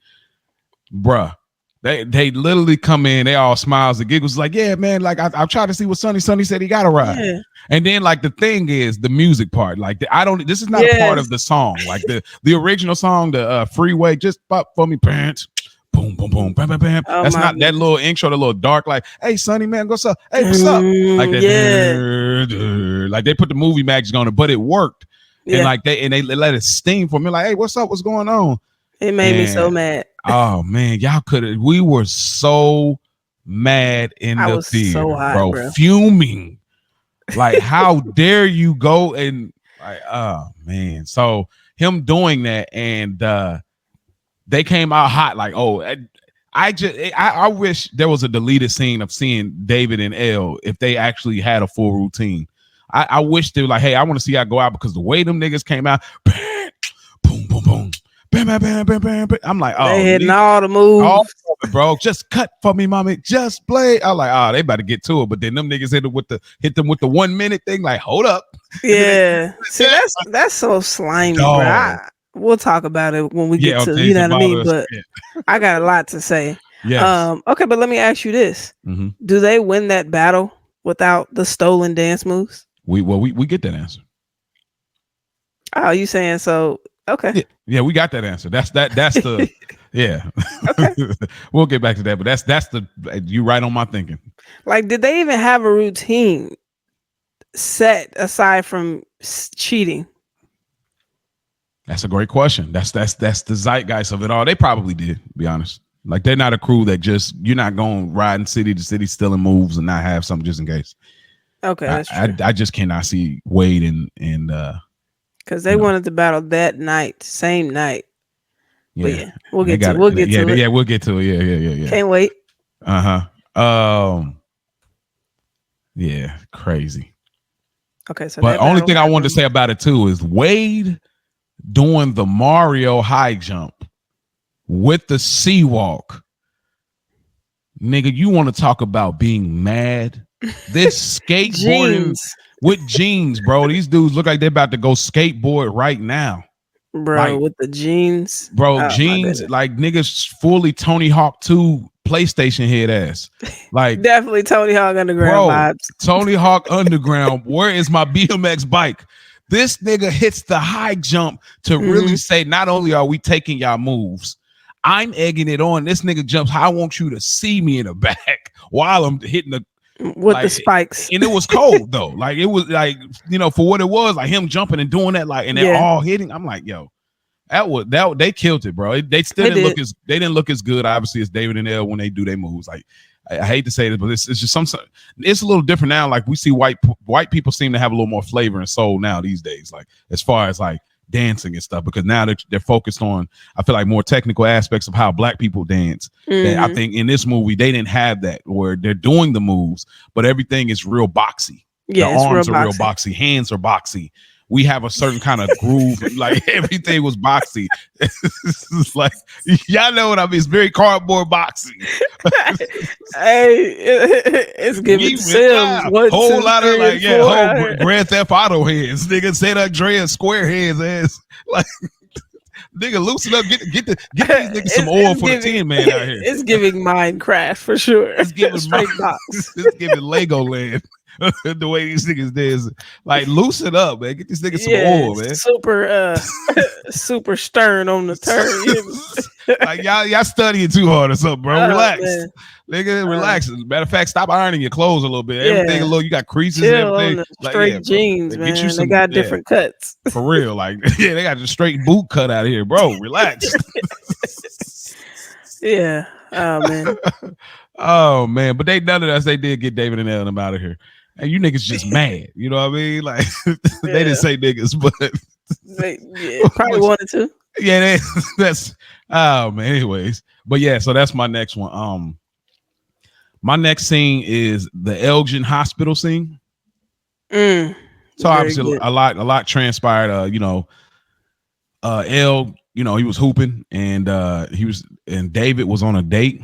bruh. They literally come in, they all smiles and giggles, like, yeah, man. Like I tried to see what Sonny said he got a ride, and then like the thing is the music part. Like this is not a part of the song. Like the original song, the Freeway, just pop for me pants. Boom, boom, boom, bam, bam, bam. That's not goodness. That little intro, the little dark, like, hey, Sonny, man, what's up? Hey, what's up? Like that, like they put the movie magic on it, but it worked. And like they let it steam for me, like, hey, what's up? What's going on? It made me so mad. Oh man, y'all could have. We were so mad in the theater, so hot, bro, fuming. Like, how dare you go and like, oh man. So him doing that and they came out hot, like, oh, I wish there was a deleted scene of seeing David and Elle if they actually had a full routine. I wish they were like, hey, I want to see y'all go out because the way them niggas came out, boom, boom, boom, bam, bam, bam, bam, bam, bam. I'm like, oh, they hitting all the moves, bro. Just cut for me, mommy. Just play. I was like, oh, they about to get to it, but then them niggas hit them with the 1 minute thing. Like, hold up. Yeah, see, that's so slimy, bro. We'll talk about it when we get to, you know what I mean? But I got a lot to say. Yes. Okay, but let me ask you this. Mm-hmm. Do they win that battle without the stolen dance moves? We get that answer. Oh, you saying so? Okay. Yeah, we got that answer. That's the yeah. Okay. We'll get back to that, but that's the you right on my thinking. Like, did they even have a routine set aside from cheating? That's a great question. That's the zeitgeist of it all. They probably did, to be honest. Like they're not a crew that just you're not going riding city to city stealing moves and not have something just in case. Okay, that's true. I just cannot see Wade and because they wanted to battle that night, same night. Yeah, but yeah, we'll get to it. Yeah, we'll get to it. Yeah. Can't wait. Yeah, crazy. Okay, so but only thing I wanted to say about it too is Wade doing the Mario high jump with the sea walk. Nigga, you want to talk about being mad? This skateboarding with jeans, bro. These dudes look like they're about to go skateboard right now. Bro, like, with the jeans. Bro, jeans, like niggas fully Tony Hawk 2 PlayStation head ass. Like definitely Tony Hawk Underground vibes. Tony Hawk Underground. Where is my BMX bike? This nigga hits the high jump to really say, not only are we taking y'all moves, I'm egging it on. This nigga jumps. I want you to see me in the back while I'm hitting the with the spikes. And it was cold though. Like it was like, you know, for what it was, like him jumping and doing that, like, and they're all hitting. I'm like, yo, that they killed it, bro. They still didn't look as good, obviously, as David and Elle when they do their moves. Like, I hate to say this, but it's just it's a little different now. Like we see white people seem to have a little more flavor and soul now these days. Like as far as like dancing and stuff, because now they're focused on, I feel like, more technical aspects of how black people dance. I think in this movie they didn't have that, where they're doing the moves, but everything is real boxy. Yeah, the arms are real boxy, hands are boxy. we have a certain kind of groove. Like everything was boxy. It's like y'all know what I mean. It's very cardboard boxy. Hey, it's giving Sims one, Whole two, lot of three, like and four whole out here. Grand Theft Auto heads, nigga. San Andreas square heads ass. Like nigga, loosen up. Get these niggas some oil It's for the giving, 10-man out here. it's giving Minecraft for sure. It's giving Straight box. it's giving Legoland. The way these niggas did, like loosen up, man. Get these niggas some oil, man. Super stern on the turn. Like y'all studying too hard or something, bro. Relax, man. nigga. Relax. Matter of fact, stop ironing your clothes a little bit. Yeah. Everything a little. You got creases Chill and everything. on the Like, straight jeans, bro. man. Get you some, they got different cuts. For real. Like, yeah, they got a straight boot cut out here, bro. Relax. Yeah. Oh man. Oh man. But they none of us. They did get David and Ellen out of here. And you niggas just mad. You know what I mean? Like they didn't say niggas, but they probably wanted to. Yeah, that's oh man. Anyways, but yeah, so that's my next one. My next scene is the Elgin Hospital scene. So obviously a lot transpired. El, he was hooping and David was on a date.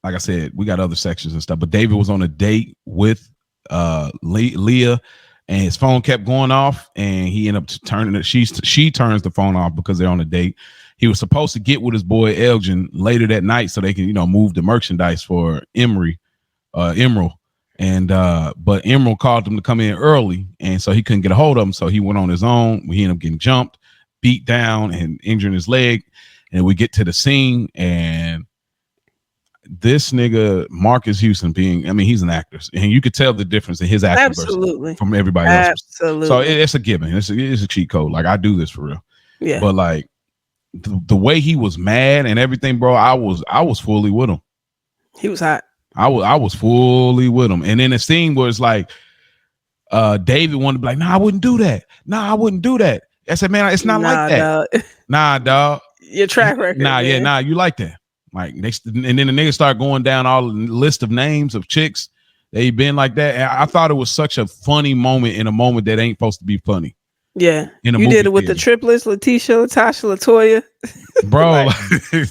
Like I said, we got other sections and stuff, but David was on a date with Leah, and his phone kept going off, and he ended up turning it. She turns the phone off because they're on a date. He was supposed to get with his boy Elgin later that night so they can move the merchandise for Emerald, and but Emerald called him to come in early, and so he couldn't get a hold of him. So he went on his own. He ended up getting jumped, beat down, and injuring his leg. And we get to the scene, and this nigga Marcus Houston he's an actor, and you could tell the difference in his acting from everybody else. Absolutely. So it's a given. It's a cheat code. Like I do this for real. Yeah. But like the way he was mad and everything, bro, I was fully with him. He was hot. I was fully with him. And then the scene was like David wanted to be like, nah, I wouldn't do that. Nah, I wouldn't do that. I said, man, it's not like that. Dog. Nah, dog. Your track record. You like that. Like and then the niggas start going down all the list of names of chicks they been like that. And I thought it was such a funny moment in a moment that ain't supposed to be funny. Yeah, you did it with the triplets: Letitia, Latasha, Latoya. Bro,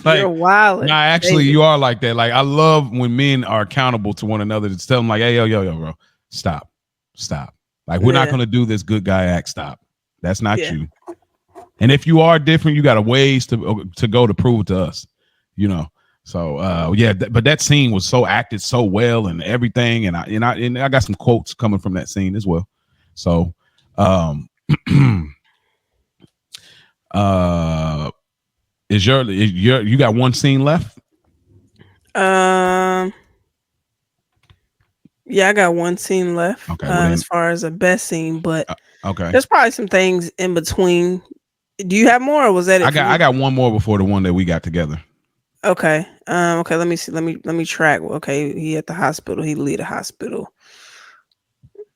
like, you're wild. Nah, actually, you are like that. Like I love when men are accountable to one another to tell them like, hey, yo, bro, stop. Like we're not gonna do this good guy act. Stop. That's not you. And if you are different, you got a ways to go to prove it to us. So but that scene was so acted so well and everything, and I got some quotes coming from that scene as well. So is you got one scene left? Yeah, I got one scene left. Okay, as far as a best scene, but okay, there's probably some things in between. Do you have more, or was that it? I got one more before the one that we got together. Okay. Okay. Let me see. Let me track. Okay. He at the hospital. He leave the hospital.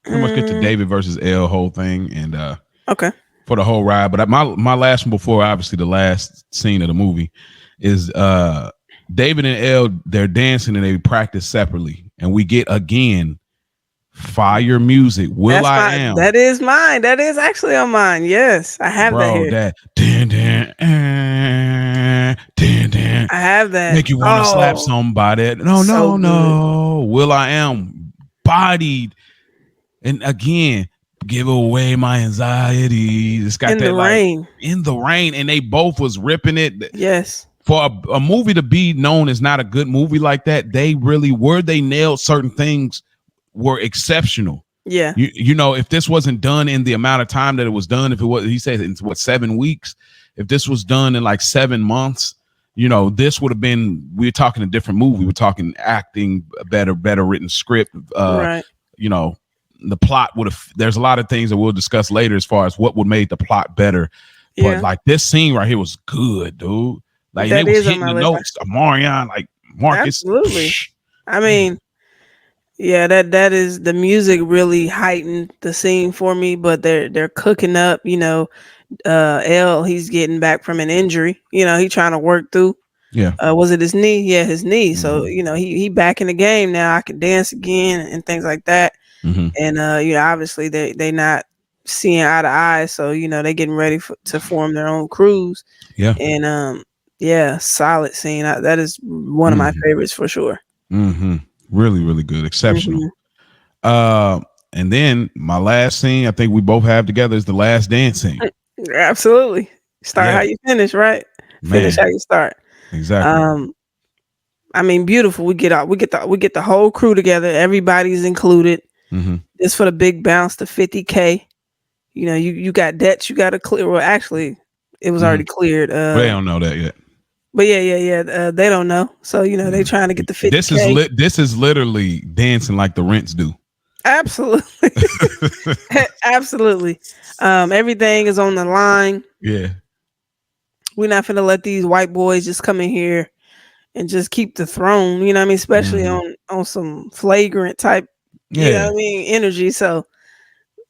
Pretty much get to David versus L whole thing and okay for the whole ride. But my last one before obviously the last scene of the movie is David and L. They're dancing and they practice separately, and we get again fire music. I Am. That is mine. That is actually on mine. Yes, I have that here. That I have that. Make you want to slap somebody. No. Will I Am bodied. And again, give away my anxiety. It's got in that the rain. In the rain. And they both was ripping it. Yes. For a movie to be known as not a good movie like that, they really they nailed certain things were exceptional. Yeah. If this wasn't done in the amount of time that it was done, if it was, he said in 7 weeks, if this was done in like 7 months, this would have been, we're talking a different movie. We're talking acting, better written script. Right. The plot would have, there's a lot of things that we'll discuss later as far as what would make the plot better. But like this scene right here was good, dude. Like they was hitting the notes. Marion, like Marcus. Absolutely. I mean, yeah, that is, the music really heightened the scene for me, but they're cooking up, L, he's getting back from an injury, he trying to work through. Yeah. Was it his knee? Yeah, his knee. Mm-hmm. So, he back in the game now. I can dance again and things like that. Mm-hmm. And obviously they not seeing eye to eye. So they getting ready to form their own crews, Yeah. and yeah, solid scene. That is one of my Mm-hmm. favorites for sure. Mm-hmm. Really, really good. Exceptional. Hmm. Uh, and then my last scene, I think we both have together, is the last dance scene. Absolutely. Start Yeah, how you finish, right? Finish man, how you start. exactly. Um, I mean, beautiful. We get the whole crew together. Everybody's included. Mm-hmm. It's for the big bounce to 50K. You got debts you got to clear. Well, actually, it was Mm-hmm. already cleared. Well, they don't know that yet. But yeah. They don't know. So they trying to get the This is 50K. This is literally dancing like the rents do. Absolutely, absolutely. Everything is on the line. Yeah. We're not finna let these white boys just come in here and just keep the throne. You know what I mean? Especially Mm-hmm. on some flagrant type. You know Yeah. what I mean? Energy. So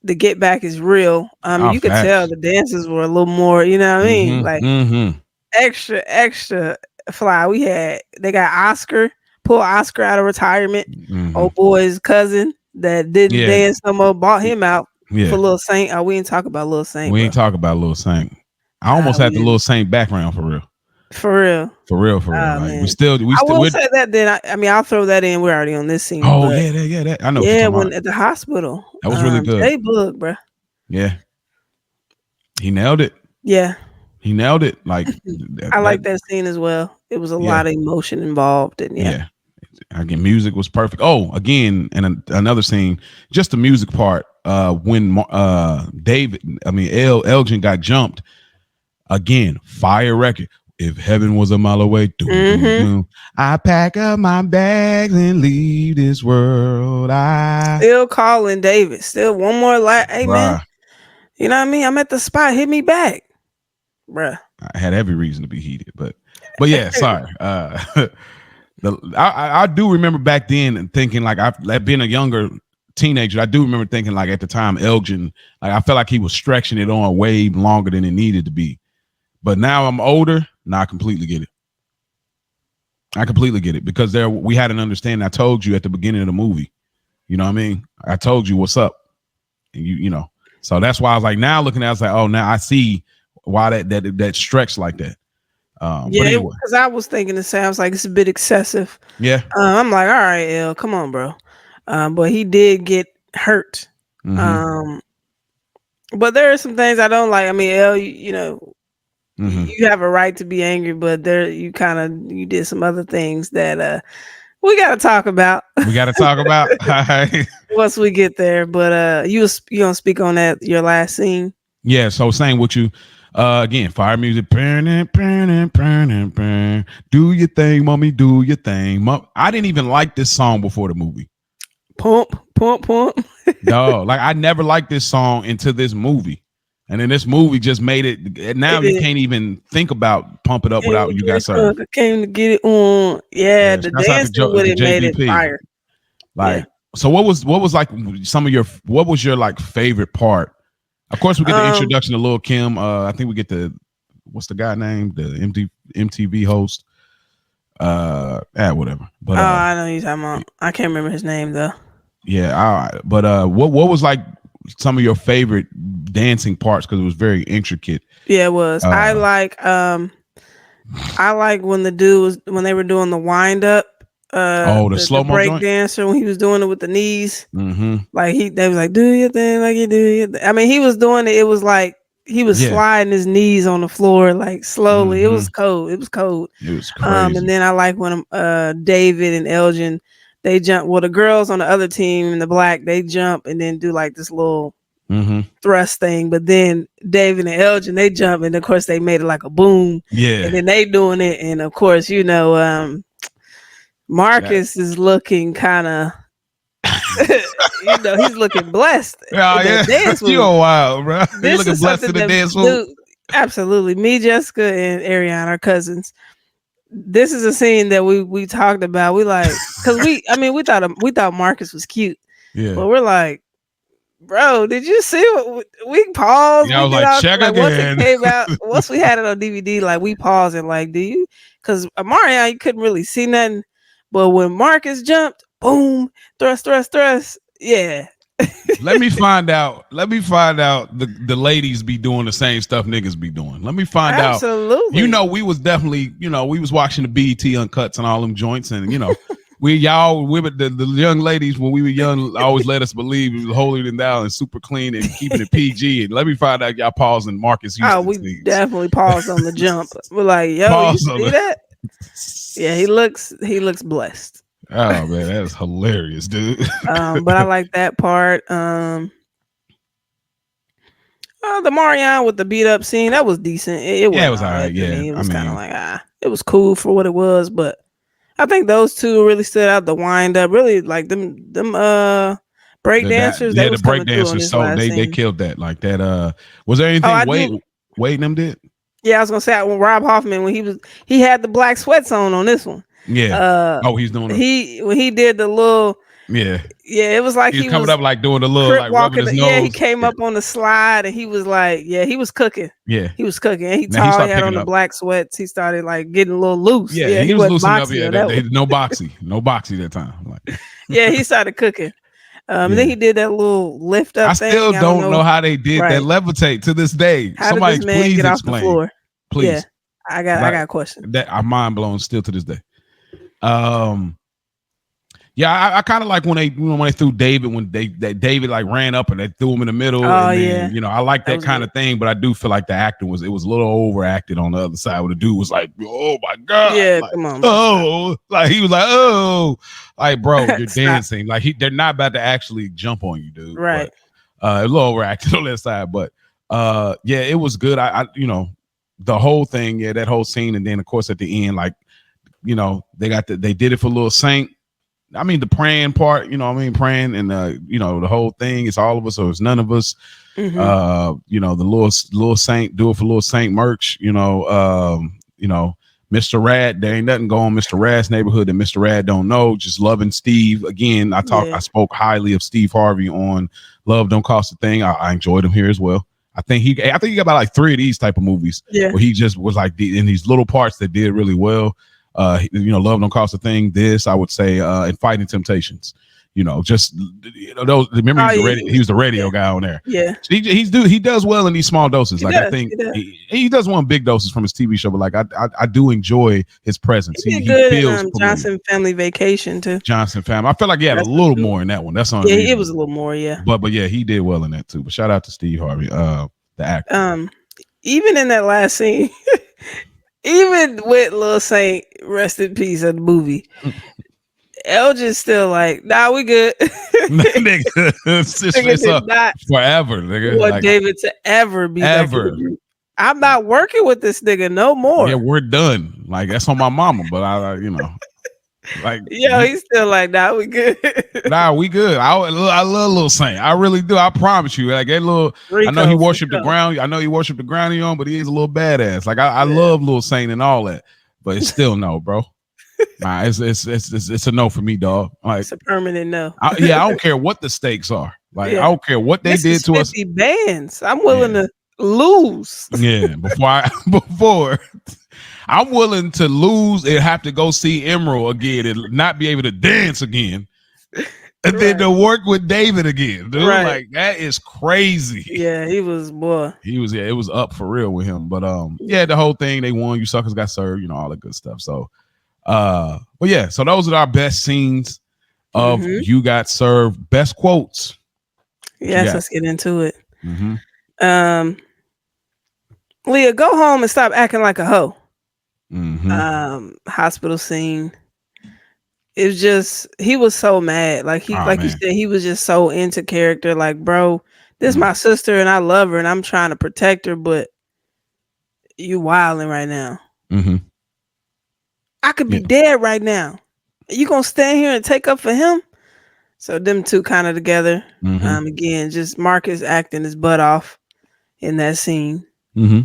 the get back is real. Our You could tell facts. the dances were a little more. You know what I mean? Mm-hmm. Like Mm-hmm. extra fly. They got Oscar, pull Oscar out of retirement. Mm-hmm. Old boy's cousin that didn't Yeah. dance no more bought him out for Yeah. Lil Saint. Oh, we ain't talk about Lil Saint, We bro. ain't talk about Lil Saint. I almost We had the Lil didn't. Saint background for real. For real. For real, for real. Oh Like man. we I still will we're say that then I mean I'll throw that in. We're already on this scene, oh but yeah, that I know what you're yeah, talking when about. at the hospital, That was really good. J Book, bro. Yeah. He nailed it. Yeah. He nailed it. Like I that like that scene as well. It was a yeah. lot of emotion involved, and yeah. Yeah. Again, music was perfect. Oh, again, and another scene, just the music part. When David, I mean Elgin got jumped again. Fire record. If heaven was a mile away, doom doom Mm-hmm. doom. I pack up my bags and leave this world. Still calling David. Still one more hey man, Bruh, you know what I mean? I'm at the spot. Hit me back, bruh. I had every reason to be heated, but yeah, sorry. I do remember back then and thinking like I've been a younger teenager. I do remember thinking like at the time Elgin, like I felt like he was stretching it on way longer than it needed to be. But now I'm older, now I completely get it. I completely get it because we had an understanding. I told you at the beginning of the movie, you know what I mean? I told you what's up, and you know. So that's why I was like, now looking at it, I was like, oh, now I see why that stretched like that. But Yeah, anyway, because I was thinking the same. I was like, it's a bit excessive. yeah. I'm like, all right, L, come on, bro. But he did get hurt. Mm-hmm. Um, but there are some things I don't like. I mean, L, Mm-hmm. you have a right to be angry, but you did some other things that we got to talk about We got to talk about. once we get there. But you gonna speak on that your last scene? Yeah, so same with you. Again, fire music. Do your thing, mommy. Do your thing. I didn't even like this song before the movie. Pump, pump, pump. No, like I never liked this song until this movie. And then this movie just made it. Now you can't even think about Pump It Up without You Got Served. I came to get it on. Yeah, Yeah, the that's out dancing with to it made it JBP. fire. Like, so what was like what was your like favorite part? Of course, we get the introduction to Lil Kim. I think we get what's the guy name? The MTV host. Whatever. But I know you're talking about. I can't remember his name though. yeah, all right. But what was like some of your favorite dancing parts because it was very intricate? Yeah, it was. I like when when they were doing the wind up. The slow-mo break joint dancer when he was doing it with the knees. Mm-hmm. Like they was like, do your thing like you do your thing. I mean, he was doing it. It was like he was sliding his knees on the floor like slowly. Mm-hmm. It was cold. It was cold. It was crazy. And then I like when David and Elgin, they jump. Well, the girls on the other team in the black, they jump and then do like this little thrust thing. But then David and Elgin, they jump and of course they made it like a boom. Yeah. And then they doing it, and of course Marcus is looking kind of, he's looking blessed. Oh, yeah. Dance you a wild, bro. He's looking blessed in the dance move. Absolutely. Me, Jessica, and Ariane are cousins. This is a scene that we talked about. We like, because we thought Marcus was cute. Yeah. But we're like, bro, did you see what we paused? Yeah, I was like, check again. Once it came out, once we had it on DVD, like we paused and like, do you? Because Marion, you couldn't really see nothing. But when Marcus jumped, boom, thrust. Yeah. Let me find out. Let me find out the ladies be doing the same stuff niggas be doing. Let me find out. Absolutely. We was definitely, we was watching the BET Uncuts and all them joints, and we were the young ladies when we were young always let us believe it was holier than thou and super clean and keeping it PG. And let me find out y'all pausing Marcus Houston. We scenes. definitely paused on the jump. We're like, yo, Pause you see that? Yeah, he looks blessed. Oh man, that is hilarious, dude. But I like that part. The Marianne with the beat up scene, that was decent. It was all right. Yeah, it was kind of like it was cool for what it was, but I think those two really stood out. The wind up, really like them break dancers. Yeah, the break dancers. So they killed that. Like that. Was there anything Wade and them did? Yeah, I was gonna say when Rob Hoffman when he had the black sweats on this one. Yeah. He's doing when he did the little. Yeah. Yeah, it was like he was coming up like doing the little like rubbing his nose. Yeah, he came up on the slide and he was like, he was cooking. Yeah, he was cooking. And he had on the black sweats. He started like getting a little loose. Yeah, he was loosening up. Yeah, no boxy that time. Like, yeah, he started cooking. Then he did that little lift up. I still don't know how they did that levitate to this day. How Somebody did this man please get explain. Off the floor? Please. Yeah, I got a question. That I'm mind blown still to this day. Yeah, I kind of like when they threw David when David like ran up and they threw him in the middle. Oh, and then, I like that kind of thing, but I do feel like the acting was a little overacted on the other side where the dude was like, oh my God. Yeah, like, come on. Like he was like, oh, like bro, you're dancing. Like they're not about to actually jump on you, dude. Right. But, a little overacted on that side, but yeah, it was good. I the whole thing, that whole scene, and then of course at the end, like, they did it for Lil Saint. I mean, the praying part, praying and, the whole thing, it's all of us or it's none of us. Mm-hmm. The Lil Saint, do it for Lil Saint merch, Mr. Rad, there ain't nothing going on Mr. Rad's neighborhood that Mr. Rad don't know. Just loving Steve. Again, I spoke highly of Steve Harvey on Love Don't Cost a Thing. I enjoyed him here as well. I think he got about like 3 of these type of movies where he just was like in these little parts that did really well. Love Don't Cost a Thing. This I would say, and Fighting Temptations. Those. Remember, he was the radio guy on there. Yeah, so he does well in these small doses. I think he does want big doses from his TV show, but like I do enjoy his presence. He good in Johnson Family Vacation too. Johnson Family. I feel like he had a little more in that one. That's on. Yeah, it was a little more. Yeah, but yeah, he did well in that too. But shout out to Steve Harvey, the actor. Even in that last scene. Even with Lil Saint, rest in peace of the movie, Elgin's still like, nah, we good. Nigga, it's not forever, nigga. Want David to ever be ever. I'm not working with this nigga no more. Yeah, we're done. Like that's on my mama, but like he's still like, nah, we good. Nah, we good. I love Lil Saint. I really do. I promise you. Like that little. I know he worshiped the ground. I know he worshiped the ground he on, but he is a little badass. Like I love Lil Saint and all that, but it's still no, bro. Nah, it's a no for me, dog. Like it's a permanent no. I don't care what the stakes are. Like I don't care what they did to 50 us. bands. I'm willing to lose. Yeah, before. I'm willing to lose and have to go see Emerald again and not be able to dance again. And then to work with David again. Dude, like that is crazy. Yeah, he was boy. It was up for real with him. But the whole thing, they won, you suckers got served, all that good stuff. So but yeah, so those are our best scenes of You Got Served. Best quotes. Yes, let's get into it. Mm-hmm. Leah, go home and stop acting like a hoe. Mm-hmm. Hospital scene. It was just he was so mad. Like you said, he was just so into character. Like, bro, this is my sister and I love her and I'm trying to protect her, but you wilding right now. Mm-hmm. I could be dead right now. You gonna stand here and take up for him? So them two kind of together. Again, just Marcus acting his butt off in that scene. Mm-hmm.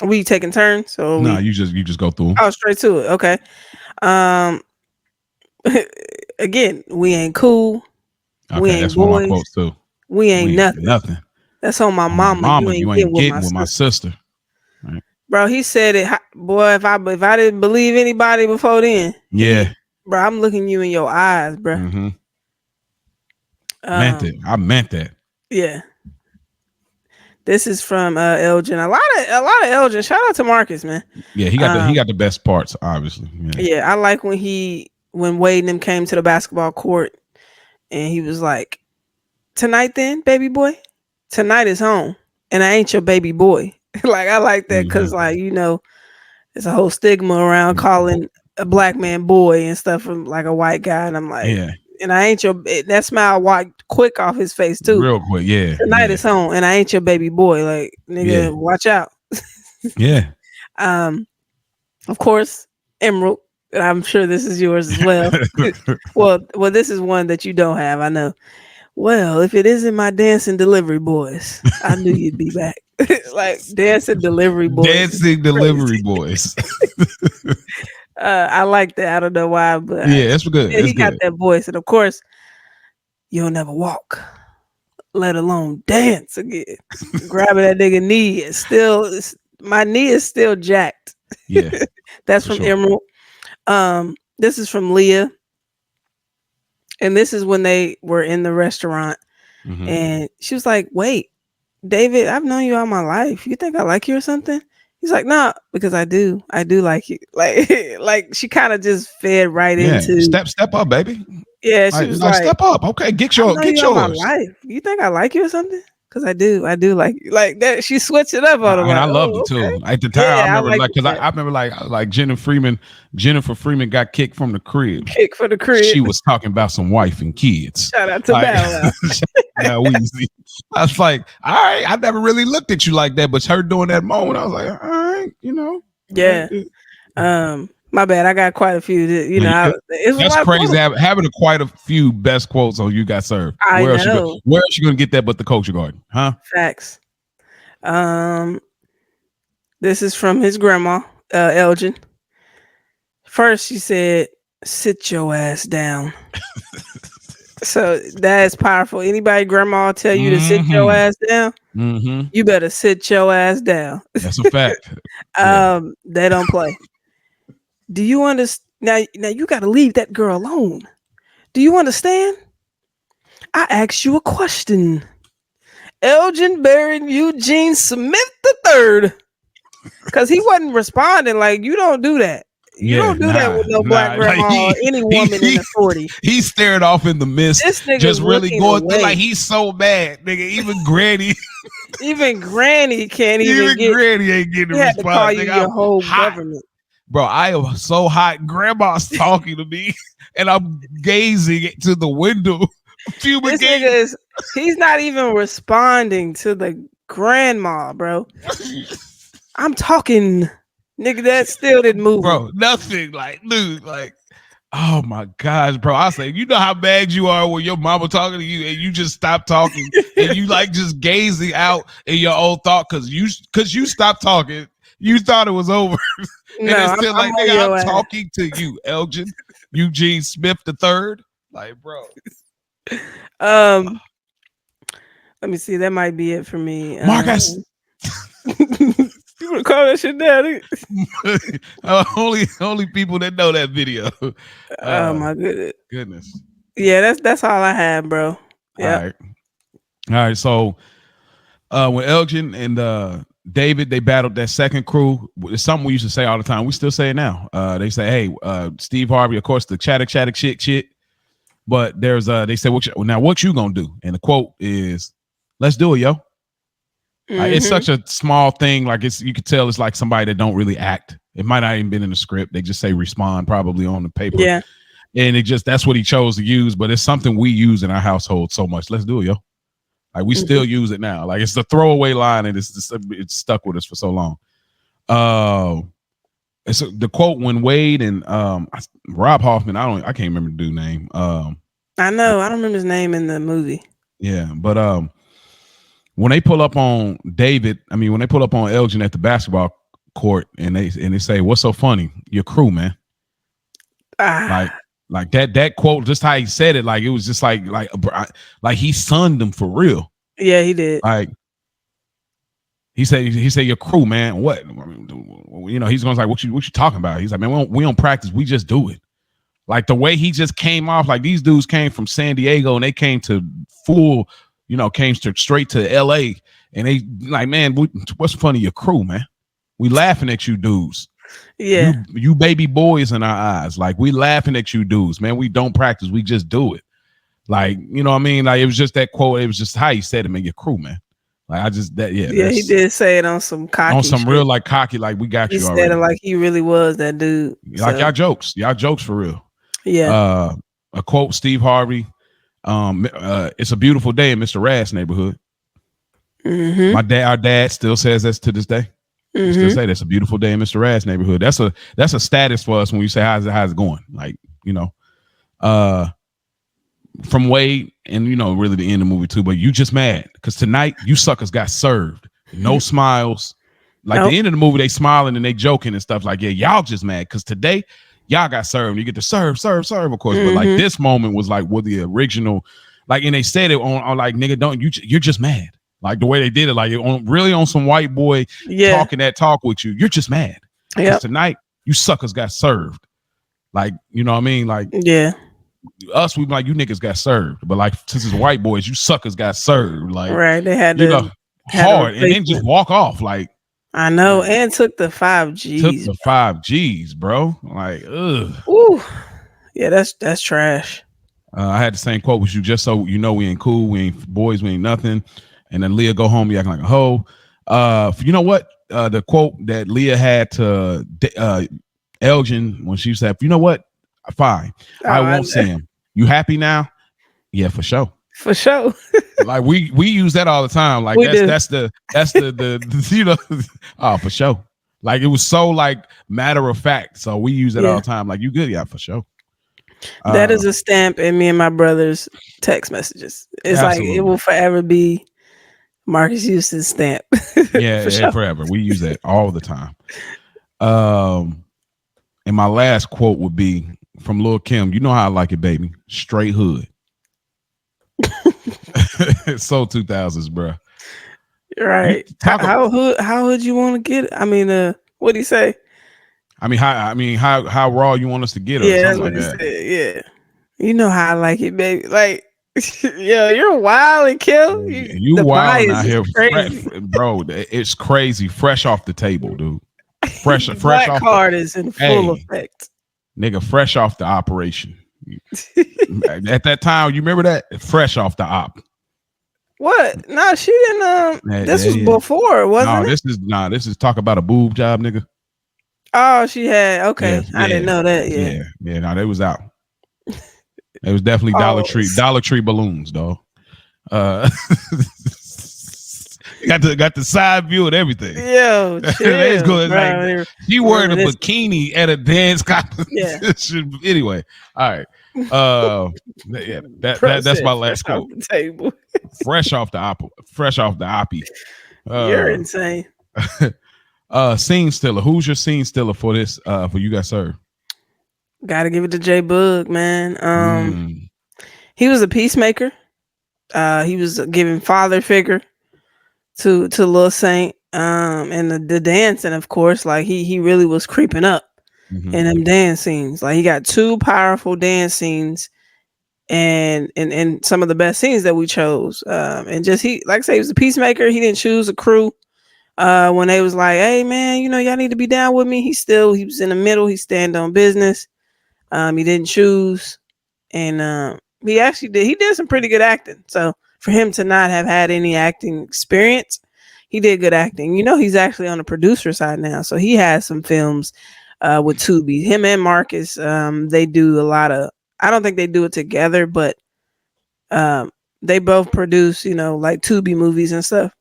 Are we taking turns? So you just go through them. Oh, straight to it. Okay. Again, we ain't cool. Okay, we ain't that's boys. One of my quotes too. We ain't nothing. Nothing. That's on my mama. You ain't getting with my sister. Right. Bro, he said it. Boy, if I didn't believe anybody before then. Yeah. Bro, I'm looking you in your eyes, bro. Mm-hmm. Meant it. Um, I meant that. yeah. This is from Elgin. A lot of Elgin. Shout out to Marcus, man. Yeah, he Um, got the best parts, obviously. Yeah. yeah, I like when Wade and them came to the basketball court and he was like, "Tonight, then, baby boy, tonight is home, and I ain't your baby boy." Like I like that because, Hmm. like, there's a whole stigma around calling a black man boy and stuff from like a white guy, and I'm like, Yeah. and I ain't that smile wiped quick off his face too. Real quick. Yeah. Tonight Yeah. is home, and I ain't your baby boy. Like, Yeah. nigga, watch out. Yeah. Um, of course, Emerald. And I'm sure this is yours as well. Well, this is one that you don't have. I know. Well, if it isn't my dancing delivery boys, I knew you'd be back. Like dancing delivery boys. Is Dancing delivery crazy. boys. I like that. I don't know why, but Yeah, that's good. yeah, That's he got good. that voice, and of course, you'll never walk, let alone dance again. Grabbing that nigga knee, my knee is still jacked. Yeah, That's for from sure. Emerald. This is from Leah, and this is when they were in the restaurant, Hmm. and she was like, "Wait, David, I've known you all my life. You think I like you or something?" He's like, "No, because I do. I do like you." Like, like she kind of just fed right Yeah, into. step up, baby. Yeah, she was Like like, step up. Okay, "I've known get you all my yours. life. You think I like you or something?" Because I do. I do like you. Like that. She switched it up on him. And Like, I loved oh, it okay. too. At the time, I Yeah, I remember like like because that. I remember like Jennifer Freeman got kicked from the crib. Kick for the crib. She was talking about some wife and kids. Shout out to Like Bow Wow. now Weezy. I was like, all right, I never really looked at you like that, but her doing that moment, I was like, all right, all right. Yeah. My bad. I got quite a few. No, It was a that's lot of crazy. quotes. Having quite a few best quotes on You Got Served. I know. Where else you gonna get that but the Culture Garden? Huh? Facts. Um, this is from his grandma, Elgin. First, she said, "Sit your ass down." So that's powerful. Anybody grandma tell you to sit your Mm-hmm. ass down, Mm-hmm. you better sit your ass down. That's a fact. Yeah. They don't play. Do you understand? Now you got to leave that girl alone. Do you understand? I asked you a question. Elgin Baron Eugene Smith the third, because he wasn't responding. Like, you don't do that. You Yeah, don't do that with no black Like grandma or any woman in authority. he stared off in the mist, This nigga's just really looking going through like away. he's so mad, nigga. Even Granny, Even Granny can't even even get. Granny ain't getting a He had to call response. you Nigga, your I'm whole hot, government. bro. I am so hot. Grandma's talking to me, and I'm gazing to the window, This fumigating. nigga he's not even responding to the grandma, bro. I'm talking. Nigga, that still didn't move him. Bro, nothing. Like, dude, like, oh my gosh, bro. I say, you know how mad you are when your mama talking to you and you just stop talking and you like just gazing out in your own thought because you stopped talking. You thought it was over. And No, it's still I'm like, on nigga, your I'm ass. talking to you, Elgin, Eugene Smith the third. Like, bro. Let me see. That might be it for me. Marcus. You wanna call that shit daddy? Only people that know that video. Oh my goodness. Goodness. Yeah, that's all I had, bro. Yeah. All right. So when Elgin and David they battled that second crew, it's something we used to say all the time. We still say it now. They say, "Hey, Steve Harvey, of course, the chatter shit." But there's they say, what you gonna do?" And the quote is, "Let's do it, yo." It's such a small thing. Like you could tell it's like somebody that don't really act. It might not even been in the script. They just say respond probably on the paper. Yeah. And that's what he chose to use. But it's something we use in our household so much. Let's do it, yo. Like we still use it now. Like it's the throwaway line, and it's stuck with us for so long. It's the quote when Wade and Rob Hoffman. I can't remember the dude's name. I know. I don't remember his name in the movie. Yeah, but when they pull up on when they pull up on Elgin at the basketball court, and they say, "What's so funny? Your crew, man." Like that quote, just how he said it, like it was just like he sunned them for real. Yeah, he did. Like he said your crew, man. What? He's going like, what you talking about? He's like, man, we don't practice, we just do it. Like the way he just came off, like these dudes came from San Diego and they came to full, came straight to LA, and they like, man, what's funny, your crew, man? We laughing at you dudes. Yeah. You baby boys in our eyes. Like we laughing at you dudes, man. We don't practice, we just do it. Like, you know what I mean? Like it was just that quote, it was just how he said it, man, your crew, man. Like I just Yeah, he did say it on some cocky on some shit. real like cocky, like we got he you said already. It like he really was that dude. Like y'all jokes for real. Yeah. A quote, Steve Harvey. It's a beautiful day in Mr. Rad's neighborhood. Mm-hmm. Our dad still says that to this day. Mm-hmm. Still say that's a beautiful day in Mr. Rad's neighborhood. That's a status for us when we say how's it going? Like, from Wade and really the end of the movie too, but you just mad because tonight you suckers got served. No smiles. Like the end of the movie, they smiling and they joking and stuff like, yeah, y'all just mad because today y'all got served. You get to serve, of course. But like this moment was like with the original, like, and they said it on like, nigga, you're just mad. Like the way they did it, like on some white boy talking that talk with you. You're just mad because tonight you suckers got served. Like, you know what I mean? Like, us, we like, you niggas got served, but like since it's white boys, you suckers got served. Like, right, they had hard, and then just walk off. Like, I know, and took the 5 G's. Took the 5 G's, bro. Like, ugh. Ooh, yeah, that's trash. I had the same quote with you, just so you know, we ain't cool, we ain't boys, we ain't nothing. And then Leah go home, you acting like a hoe. You know what? The quote that Leah had to Elgin when she said, "You know what? Fine, I won't see him. You happy now? Yeah, for sure. For sure." Like we use that all the time. Like that's the oh, for sure. Like it was so like matter of fact. So we use it all the time. Like, you good? Yeah, for sure. That is a stamp in me and my brother's text messages. It's absolutely. Like it will forever be Marcus Houston's stamp. Yeah, sure. Forever. We use that all the time. And my last quote would be from Lil' Kim. You know how I like it, baby. Straight hood. It's so 2000s, bro. Right. How hood you want to get it? I mean, what do you say? I mean, how raw you want us to get it? Yeah, that's what he said. Yeah. You know how I like it, baby. Like, yeah, you're wild and kill. You wild out here, bro. It's crazy. Fresh off the table, dude. Fresh Black off card is in full effect. Nigga, fresh off the operation. At that time, you remember that? Fresh off the op. What? No, she didn't. This was before, wasn't it? This is talk about a boob job, nigga. Oh, she had. Okay, I didn't know that. Yeah. No, they was out. It was definitely Dollar Tree balloons, though. Got the side view and everything. Yo, chill, good. Like, she wearing a bikini at a dance competition. Yeah. Anyway, all right. That's my last quote. Table. Fresh off the oppie. You're insane. Scene stealer. Who's your scene stealer for this? For you guys, sir? Gotta give it to J Bug, man. He was a peacemaker. He was a giving father figure to Lil Saint. And the dancing, of course, like he really was creeping up in them dance scenes. Like he got 2 powerful dance scenes and some of the best scenes that we chose. And just he, like I say, he was a peacemaker. He didn't choose a crew. When they was like, hey man, y'all need to be down with me. He was in the middle. He stand on business. He didn't choose. And he did some pretty good acting. So for him to not have had any acting experience, he did good acting. He's actually on the producer side now. So he has some films with Tubi. Him and Marcus, they do a lot of, I don't think they do it together, but they both produce, like Tubi movies and stuff.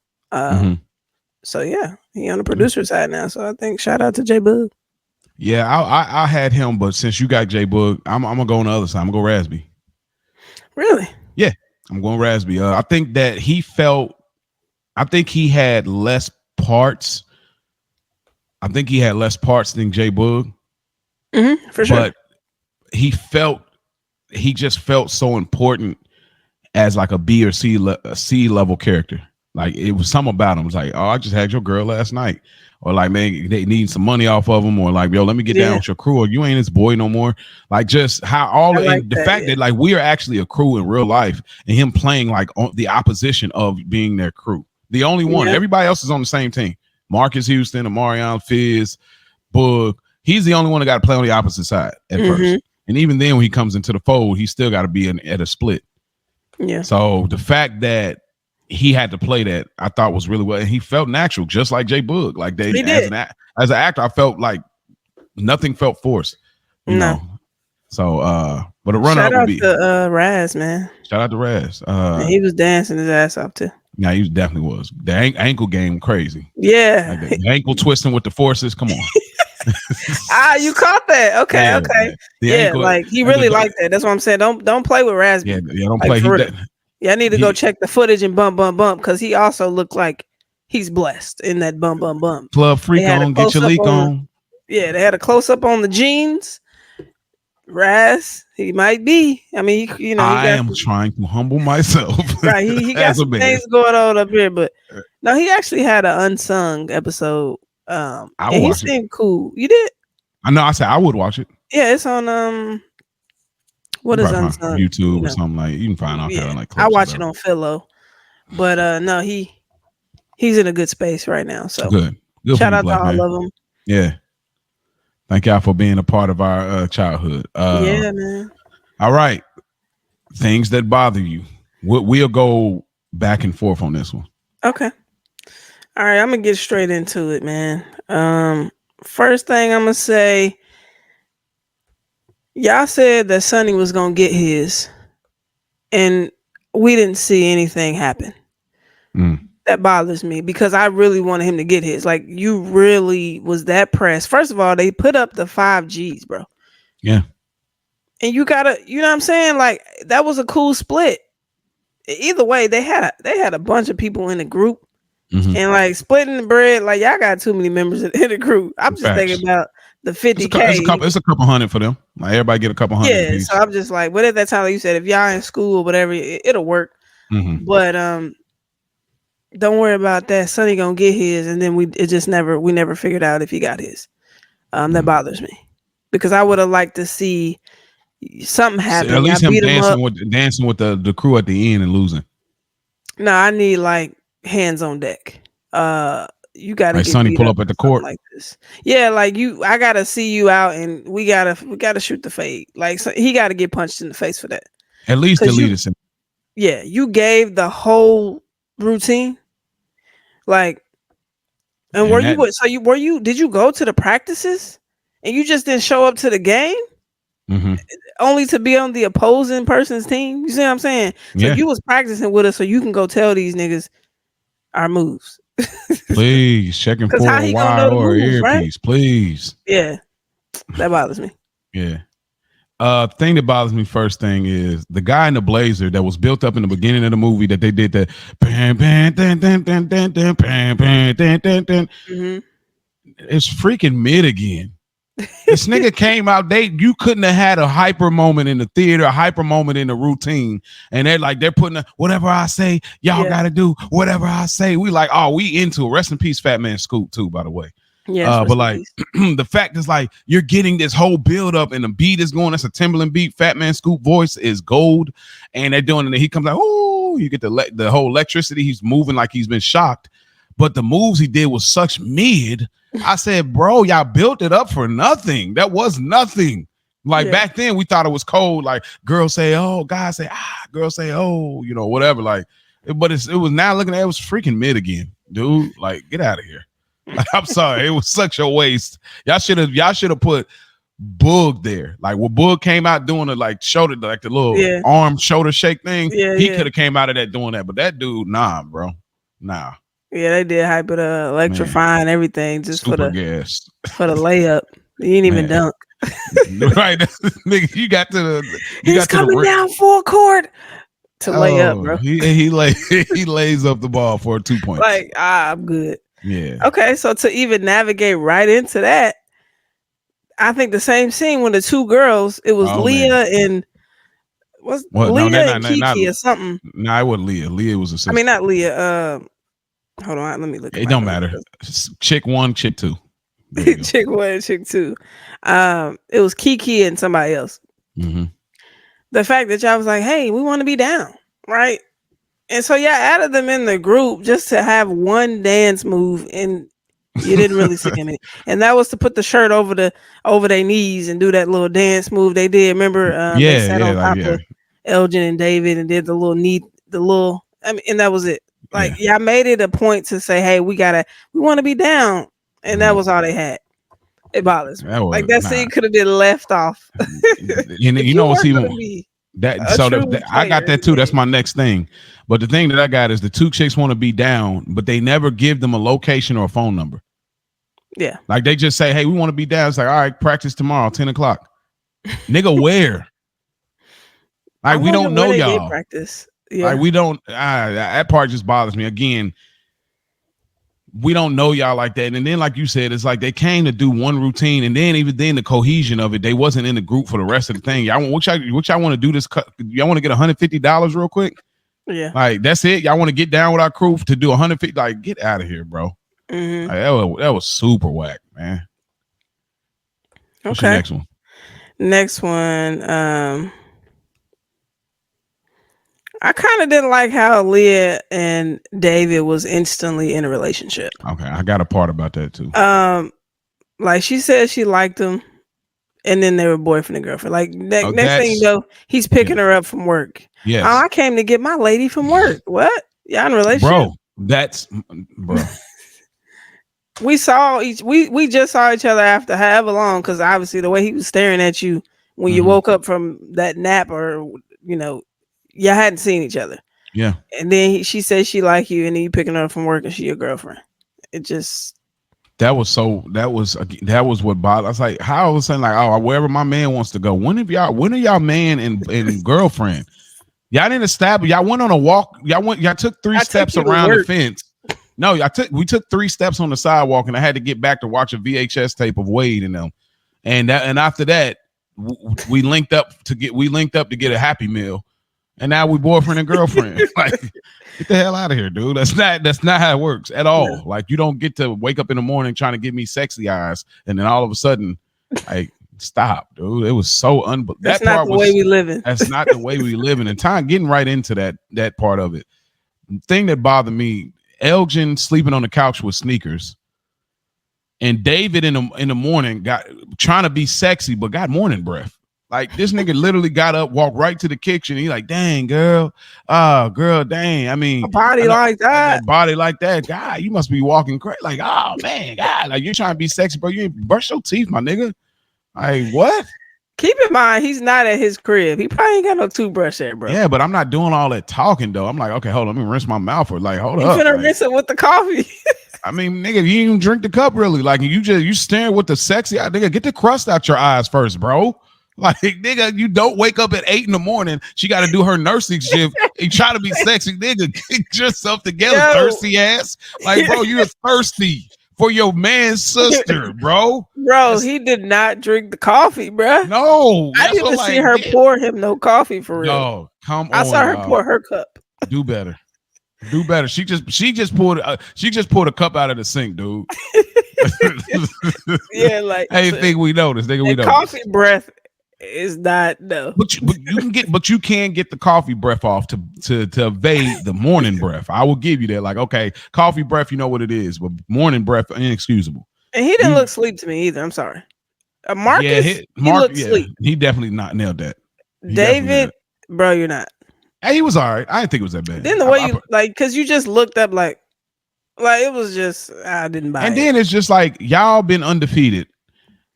So yeah, he on the producer side now. So I think shout out to J Bug. Yeah, I had him, but since you got J Bug, I'm gonna go on the other side. I'm gonna go Raspy. Really? Yeah, I'm going Raspy. I think that he had less parts. I think he had less parts than J Bug. For sure. But he just felt so important as like a B or C level character. Like it was something about him. It was like, oh, I just had your girl last night. Or like, man, they need some money off of him. Or like, yo, let me get down Yeah, with your crew. Or you ain't his boy no more. Like just how all I like and the that. fact Yeah. that like we are actually a crew in real life, and him playing like on the opposition of being their crew. The only one. Yeah. Everybody else is on the same team. Marcus Houston, Amarion, Fizz, Boog. He's the only one that got to play on the opposite side at first. And even then, when he comes into the fold, he still got to be at a split. Yeah. So the fact that he had to play that, I thought was really well, and he felt natural, just like Jay Boog. Like they, He as did. an actor, I felt like nothing felt forced, you No. know. So, but a runner Shout up would out be to Raz, man. shout out to Raz. And he was dancing his ass off too. Yeah, he definitely was. The ankle game crazy. Yeah. Like the ankle twisting with the forces. Come on. You caught that. Okay, Yeah, okay. the Yeah, ankle, like he really liked that. That's what I'm saying. Don't play with Raspy. Yeah, don't Like, play. for real. Yeah, I need to go check the footage and bump because he also looked like he's blessed in that bump. Club freak on, get your leak on. Yeah, they had a close up on the jeans. Raz, he might be. I mean, I am trying to humble myself. Right, he got some things going on up here, but no, he actually had an unsung episode. And he seemed cool. You did? I know. I said I would watch it. Yeah, it's on what is unsung? YouTube or something like you can find all kind of like. I watch it on Philo, but no, he's in a good space right now. So good shout out to all of them. Yeah, thank y'all for being a part of our childhood. Yeah, man. All right, things that bother you. We'll go back and forth on this one. Okay. All right, I'm gonna get straight into it, man. First thing I'm gonna say, y'all said that Sonny was gonna get his, and we didn't see anything happen. That bothers me because I really wanted him to get his. Like, you really was that pressed. First of all, they put up the 5 Gs, bro. Yeah. And you gotta, you know what I'm saying? Like, that was a cool split. Either way, they had a bunch of people in the group. And like splitting the bread, like y'all got too many members in the group. I'm just thinking about the 50K. It's a couple hundred for them. Like everybody get a couple hundred. Yeah, so I'm just like, but at that time, like you said, if y'all in school or whatever, it'll work. But don't worry about that. Sonny gonna get his, and then we never figured out if he got his. That bothers me because I would have liked to see something happen. At least him dancing with the crew at the end and losing. No, I need like hands on deck. You gotta like Sonny pull up at the court like this. Yeah, like I gotta see you out, and we gotta shoot the fade. Like so he gotta get punched in the face for that. At least delete it. Yeah, you gave the whole routine. Like, and did you go to the practices and you just didn't show up to the game? Only to be on the opposing person's team. You see what I'm saying? So you was practicing with us so you can go tell these niggas our moves. Please checking for a wire or earpiece, right? Please. Yeah, that bothers me. Yeah. Thing that bothers me first thing is the guy in the blazer that was built up in the beginning of the movie that they did that. It's freaking mid again. This nigga came out. You couldn't have had a hyper moment in the theater, a hyper moment in the routine, and they're putting whatever I say, y'all got to do whatever I say. We like, oh, we into it. Rest in peace, Fat Man Scoop too, by the way. Yeah, but like the fact is like you're getting this whole build up and the beat is going. That's a Timberland beat. Fat Man Scoop voice is gold, and they're doing it. And he comes like, oh, you get the whole electricity. He's moving like he's been shocked, but the moves he did was such mid. I said, bro, y'all built it up for nothing. That was nothing. Like back then, we thought it was cold. Like girls say, oh, guys say, girls say, oh, whatever. Like, but it was now looking at it was freaking mid again, dude. Like, get out of here. I'm sorry, it was such a waste. Y'all should have put Boog there. Like when Boog came out doing the like shoulder, like the little arm shoulder shake thing. He could have came out of that doing that, but that dude, nah, bro, nah. Yeah, they did hype it up, electrifying everything just super for the gas for the layup. You didn't even dunk. Right, nigga, you got to the. He's coming down full court to lay up, bro. He lays up the ball for 2 points. Like I'm good. Yeah. Okay, so to even navigate right into that, I think the same scene when the two girls, it was Leah and Kiki or something. No, it wasn't Leah. Leah was a sister. I mean, not Leah. Hold on, let me look at It my don't notes. matter. Chick 1, chick 2. There you go. Chick 1 and chick 2. It was Kiki and somebody else. Mm-hmm. The fact that y'all was like, hey, we want to be down, right? And so y'all added them in the group just to have one dance move, and you didn't really see him in it. And that was to put the shirt over their knees and do that little dance move they did. Remember, they sat on like top of Elgin and David and did the little. I mean, and that was it. Like, y'all made it a point to say, hey, we want to be down, and that was all they had. It bothers me. Like that scene could have been left off. You know what's even that? So I got that too. That's my next thing. But the thing that I got is the two chicks want to be down, but they never give them a location or a phone number. Yeah, like they just say, "Hey, we want to be down." It's like, all right, practice tomorrow, 10:00. Nigga, where? Like we don't know y'all. Practice. Yeah, like we don't. That part just bothers me. Again, we don't know y'all like that. And then, like you said, it's like they came to do one routine, and then even then the cohesion of it, they wasn't in the group for the rest of the thing. Y'all want to do this? Y'all want to get $150 real quick? Yeah, like that's it. Y'all want to get down with our crew to do 150? Like, get out of here, bro. Mm-hmm. Like, that was super whack, man. What's your next one? Next one, I kind of didn't like how Leah and David was instantly in a relationship. Okay, I got a part about that too. Like she said she liked him, and then they were boyfriend and girlfriend. Like next thing you know, he's picking her up from work. Yes. Oh, I came to get my lady from work. What? Y'all in a relationship? Bro. We just saw each other after however long, because obviously the way he was staring at you when you woke up from that nap, or y'all hadn't seen each other. Yeah. And then she said she liked you, and then you picking her up from work and she your girlfriend. It just that was what bothered. I was like, how I was saying, like, oh, wherever my man wants to go. When are y'all man and girlfriend? Y'all didn't establish. Y'all went on a walk. Y'all took 3 steps around the fence. No, we took 3 steps on the sidewalk, and I had to get back to watch a VHS tape of Wade and them. And after that, we linked up to get a Happy Meal, and now we boyfriend and girlfriend. Like, get the hell out of here, dude. That's not how it works at all. No. Like, you don't get to wake up in the morning trying to give me sexy eyes, and then all of a sudden, like, stop, dude. It was so unbelievable. That's not the way we living. That's not the way we living. And time getting right into that part of it. The thing that bothered me, Elgin sleeping on the couch with sneakers, and David in the morning got trying to be sexy but got morning breath. Like, this nigga literally got up, walked right to the kitchen. He like, dang, girl, girl, dang. I mean, a body like that, guy, you must be walking crazy. Like, oh man, God, like you're trying to be sexy, bro. You ain't brush your teeth, my nigga. Like, what? Keep in mind, he's not at his crib. He probably ain't got no toothbrush there, bro. Yeah, but I'm not doing all that talking though. I'm like, okay, hold on, let me rinse my mouth. Or like, hold up. You finna like, rinse it with the coffee. I mean, nigga, you didn't even drink the cup really. Like, you staring with the sexy eye. Nigga, get the crust out your eyes first, bro. Like, nigga, you don't wake up at 8 a.m. She got to do her nursing shift and try to be sexy. Nigga, get yourself together, thirsty ass. Like, bro, you're thirsty for your man's sister, bro. He did not drink the coffee, bro. No, I didn't even see her pour him no coffee for real. No, come on. I saw her pour her cup. Do better. She just pulled a cup out of the sink, dude. Yeah, like I didn't think we noticed. Nigga, we noticed. Coffee breath is not no. But you can get the coffee breath off to evade the morning breath. I will give you that. Like, okay, coffee breath, you know what it is, but morning breath, inexcusable. And he didn't look asleep to me either. I'm sorry. Marcus, he looked asleep. He definitely not nailed that. David, bro, you're not. Hey, he was all right. I didn't think it was that bad. Then the way because you just looked up like it was just, I didn't buy it. And then it's just like, y'all been undefeated.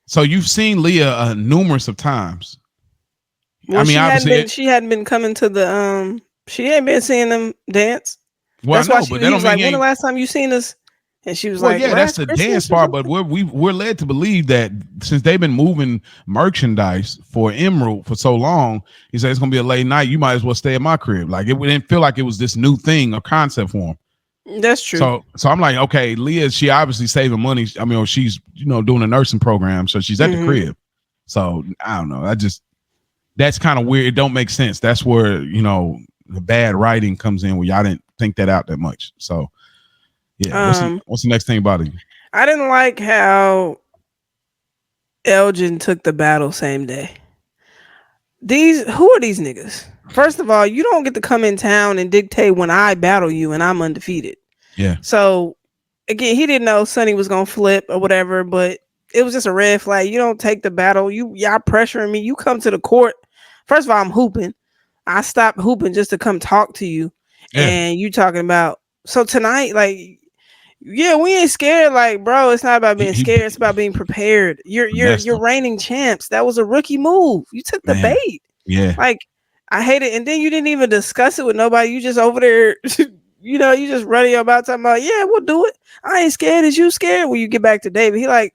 So you've seen Leah numerous of times. Well, I mean, obviously she hadn't been coming to the she ain't been seeing them dance. Well, that's why he was like, when the last time you seen us? And she was like, yeah, that's the dance part. But we're led to believe that since they've been moving merchandise for Emerald for so long, he said it's gonna be a late night. You might as well stay at my crib. Like, it didn't feel like it was this new thing or concept for him. That's true. So I'm like, okay, Leah, she obviously saving money. I mean, she's doing a nursing program, so she's at the crib. So I don't know. That's kind of weird. It don't make sense. That's where the bad writing comes in, where y'all didn't think that out that much. So Yeah. Um, What's the next thing about you? I didn't like how Elgin took the battle same day. Who are these niggas? First of all, you don't get to come in town and dictate when I battle you and I'm undefeated. Yeah. So again, he didn't know Sonny was gonna flip or whatever, but it was just a red flag. You don't take the battle. Y'all pressuring me. You come to the court. First of all, I'm hooping. I stopped hooping just to come talk to you. Yeah. And you talking about so tonight, like, yeah, we ain't scared. Like, bro, it's not about being He scared. It's about being prepared. finessed You're him. reigning champs. That was a rookie move. You took the Man. bait. Yeah. Like, I hate it. And then you didn't even discuss it with nobody. You just over there, you just running your mouth talking about, yeah, we'll do it. I ain't scared. Is you scared? When you get back to David, he like,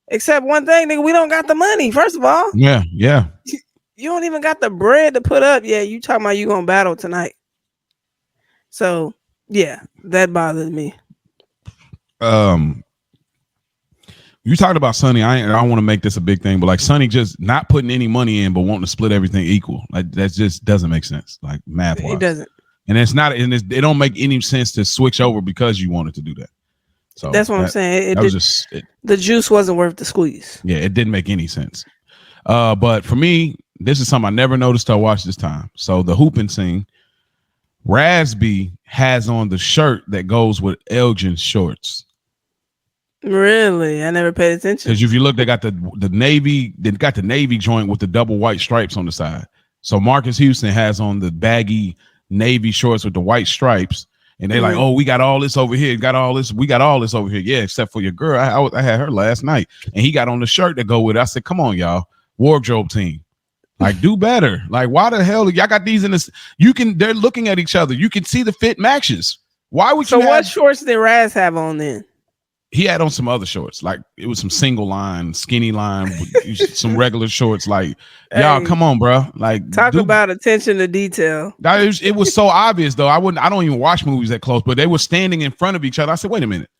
except one thing, nigga, we don't got the money. First of all, Yeah. Yeah. you don't even got the bread to put up. Yeah, you talking about you gonna battle tonight. So yeah, that bothers me. Um, you talked about Sonny. I don't want to make this a big thing, but like Sonny just not putting any money in, but wanting to split everything equal. Like that just doesn't make sense, like math It wise. doesn't. And it don't make any sense to switch over because you wanted to do that. So That's what I'm saying. That was just the juice wasn't worth the squeeze. Yeah, it didn't make any sense. But for me, this is something I never noticed till I watched this time. So the hooping scene, Rasby has on the shirt that goes with Elgin's shorts. Really, I never paid attention. Because if you look, they got the navy, they got the navy joint with the double white stripes on the side. So Marcus Houston has on the baggy navy shorts with the white stripes, and they like, oh, we got all this over here, got all this, we got all this over here. Yeah, except for your girl. I had her last night, and he got on the shirt that go with it. I said, come on, y'all, wardrobe team. Like, do better. Like, why the hell y'all got these in this? They're looking at each other. You can see the fit matches. Why would you? So what shorts did Raz have on then? He had on some other shorts, like it was some single line, skinny line, some regular shorts. Like, y'all, come on, bro. Like, talk about attention to detail. It was so obvious, though. I don't even watch movies that close, but they were standing in front of each other. I said, wait a minute,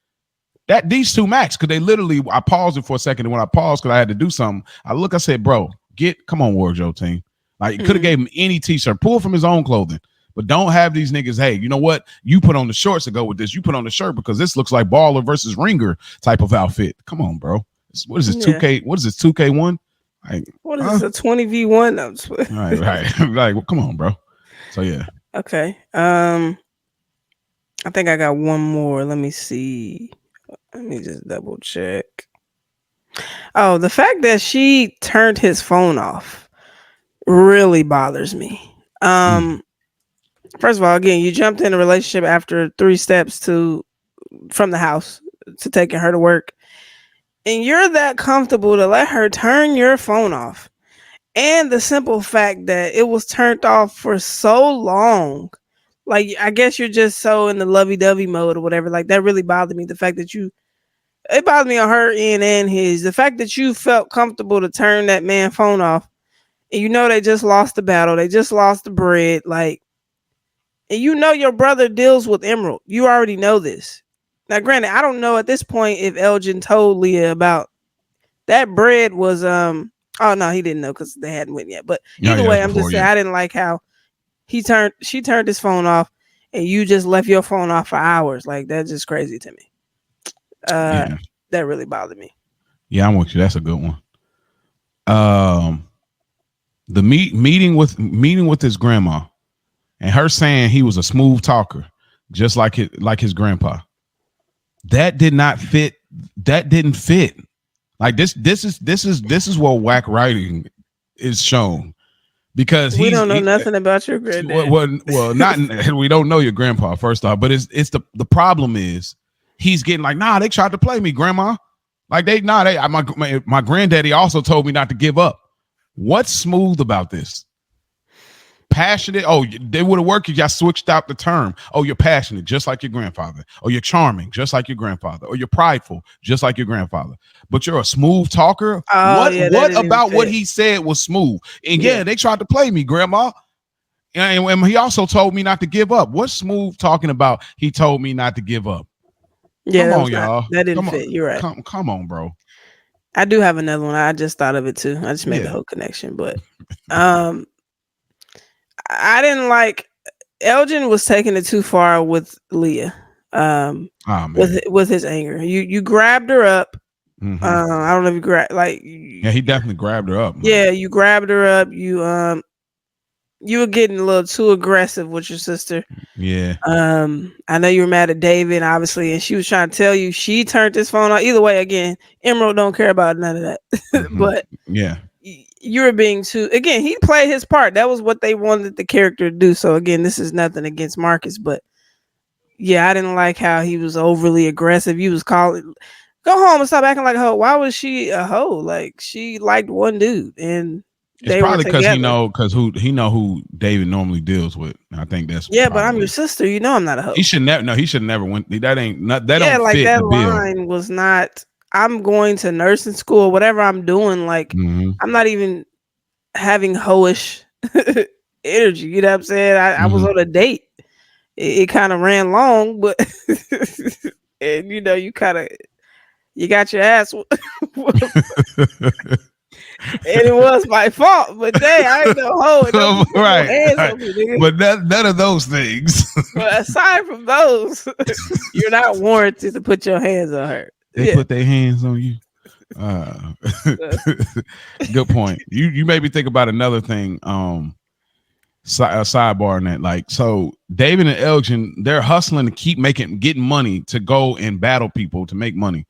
these two match, because they literally. I paused it for a second, and when I paused because I had to do something, I said, bro, come on, wardrobe team. Like, could have gave him any t-shirt, pull from his own clothing. But don't have these niggas, hey, you know what? You put on the shorts to go with this. You put on the shirt because this looks like baller versus ringer type of outfit. Come on, bro. What is this, 2K? What is this, 2K1? Like, what is this, a 20v1? Right. Like, well, come on, bro. So, yeah. Okay. I think I got one more. Let me see. Let me just double check. Oh, the fact that she turned his phone off really bothers me. First of all, again, you jumped in a relationship after 3 steps from the house to taking her to work. And you're that comfortable to let her turn your phone off. And the simple fact that it was turned off for so long. Like, I guess you're just so in the lovey-dovey mode or whatever. Like, that really bothered me. The fact that it bothered me on her end and his. The fact that you felt comfortable to turn that man's phone off. And you know they just lost the battle. They just lost the bread. Like, and you know your brother deals with Emerald. You already know this. Now, granted, I don't know at this point if Elgin told Leah about that bread was oh no, he didn't know because they hadn't went yet. But either way, I'm just saying I didn't like how she turned his phone off and you just left your phone off for hours. Like, that's just crazy to me. That really bothered me. Yeah, I'm with you. That's a good one. The meeting with his grandma. And her saying he was a smooth talker, just like his grandpa. That did not fit. That didn't fit. Like this is what whack writing is shown, because we don't know nothing about your granddad. Well, not we don't know your grandpa first off, but it's the problem is he's getting like, nah, they tried to play me, grandma. Like my granddaddy also told me not to give up. What's smooth about this? Passionate. Oh, they would have worked if y'all switched out the term. Oh, you're passionate, just like your grandfather. Or you're charming, just like your grandfather. Or you're prideful, just like your grandfather. But you're a smooth talker. Oh, what about what he said was smooth? And yeah, they tried to play me, grandma. And he also told me not to give up. What's smooth talking about? He told me not to give up. Yeah, come on, y'all. That didn't fit. You're right. Come on, bro. I do have another one. I just thought of it too. I just made the whole connection. But I didn't like Elgin was taking it too far with Leah. Oh man. with his anger. You grabbed her up. Mm-hmm. I don't know if you Yeah, he definitely grabbed her up. Yeah, you grabbed her up. You were getting a little too aggressive with your sister. Yeah. I know you were mad at David, obviously, and she was trying to tell you she turned his phone on. Either way, again, Emerald don't care about none of that. Mm-hmm. But Yeah. you were being too. Again, he played his part. That was what they wanted the character to do. So again, this is nothing against Marcus, but yeah, I didn't like how he was overly aggressive. You was calling, go home and stop acting like a hoe. Why was she a hoe? Like she liked one dude and It's they were probably because together. he know who David normally deals with. I think that's Yeah, but I'm probably your sister. You know I'm not a hoe. he should never. No, he should never went. That ain't not. That Yeah, don't like fit that the bill. line was not. I'm going to nursing school, whatever I'm doing. Like Mm-hmm. I'm not even having hoish energy. You know what I'm saying? I was Mm-hmm. on a date. It kind of ran long, but and you got your ass and it was my fault. But dang, I ain't no hoe. And don't be putting no hands right. on me, nigga. But none of those things. But aside from those, you're not warranted to put your hands on her. They put their hands on you. Good point. You made me think about another thing. Sidebar on that. Like, so David and Elgin, they're hustling to keep getting money to go and battle people to make money.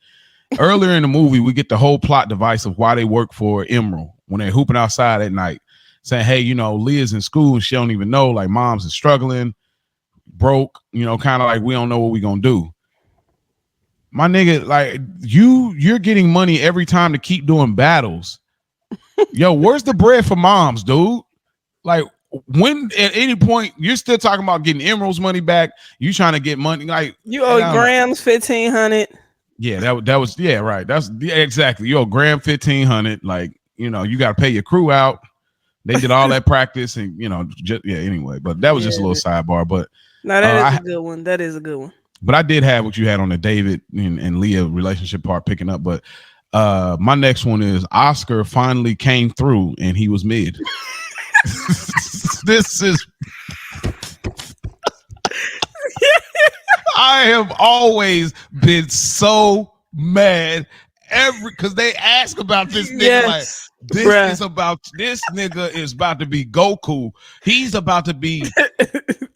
Earlier in the movie, we get the whole plot device of why they work for Emerald when they're hooping outside at night, saying, "Hey, Leah's in school and she don't even know. Like, mom's is struggling, broke. Kind of like we don't know what we gonna do." My nigga, like you're getting money every time to keep doing battles. Yo, where's the bread for moms, dude? Like, when at any point you're still talking about getting Emerald's money back, you trying to get money like you owe Grams 1,500. Yeah, that was yeah, right. That's exactly. You owe Graham 1,500. Like, you got to pay your crew out. They did all that practice, and anyway. But that was just a little sidebar. But no, that is a good one. That is a good one. But I did have what you had on the David and Leah relationship part picking up. But my next one is Oscar finally came through and he was mid. This is. I have always been so mad because they ask about this nigga like this nigga is about to be Goku. He's about to be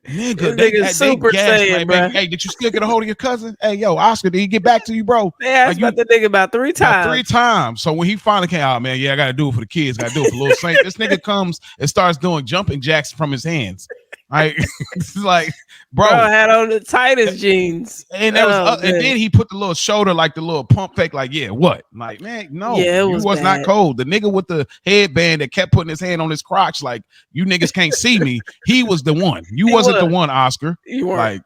nigga. They super saiyan, bro. Hey, did you still get a hold of your cousin? Hey, yo, Oscar, did he get back to you, bro? They asked about the nigga about 3 times. 3 times. So when he finally came out, man, I gotta do it for the kids. Gotta do it for Little Saint. This nigga comes and starts doing jumping jacks from his hands. Right? It's like, bro had on the tightest jeans, and that was, and then he put the little shoulder, like the little pump fake, like, yeah, what? Like, man, no, it was not cold. The nigga with the headband that kept putting his hand on his crotch, like, you niggas can't see me. He was the one. You wasn't the one, Oscar. You weren't. Like,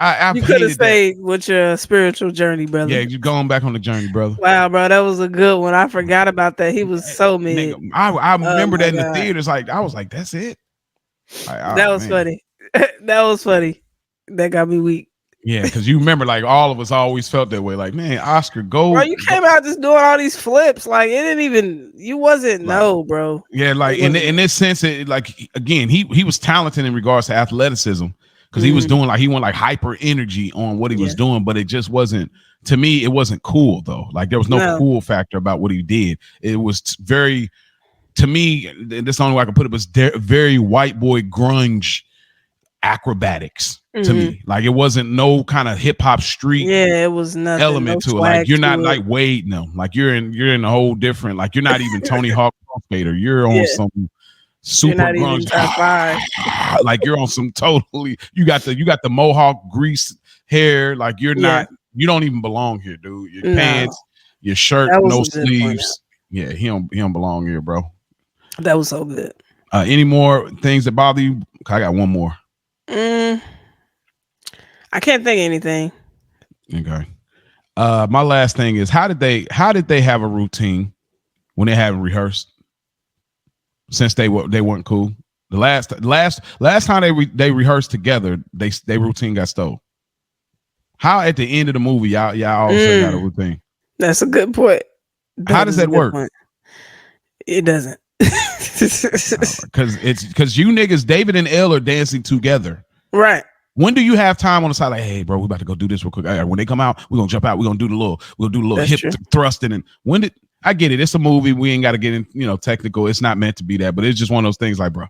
I you could have stayed with your spiritual journey, brother. Yeah, you're going back on the journey, brother. Wow, bro, that was a good one. I forgot about that. He was so mid. Nigga, I remember that in the theaters. Like, I was like, that's it. Like, that was funny. That was funny. That got me weak. Yeah, because you remember, like, all of us always felt that way. Like, man, Oscar, go. Bro, you came out just doing all these flips. Like, it didn't even. You wasn't bro. Yeah, like in this sense, like again, he was talented in regards to athleticism because he was doing like he went like hyper energy on what he was doing, but it just wasn't. To me, it wasn't cool though. Like there was no cool factor about what he did. It was very, to me, that's the only way I can put it, was very white boy grunge acrobatics to me. Like it wasn't no kind of hip hop street. Yeah, it was nothing element to it. Like you're not like Wade, no. Like you're in a whole different. Like you're not even Tony Hawk skater. You're on some super grunge. Like you're on some totally. You got the mohawk grease hair. Like you're not. You don't even belong here, dude. Your pants, your shirt, no sleeves. Yeah, he don't belong here, bro. That was so good. Any more things that bother you? I got one more. I can't think of anything. Okay. My last thing is how did they have a routine when they haven't rehearsed since they weren't cool? The last time they rehearsed together, they routine got stole. How at the end of the movie y'all all of a sudden got a routine? That's a good point. How does that work? Point. It doesn't. Because you niggas, David and Elle are dancing together. Right. When do you have time on the side? Like, hey, bro, we about to go do this real quick. All right, when they come out, we're gonna jump out. We're gonna do the little That's hip true. thrusting. And when did I get it? It's a movie. We ain't got to get in, technical. It's not meant to be that, but it's just one of those things. Like, bro,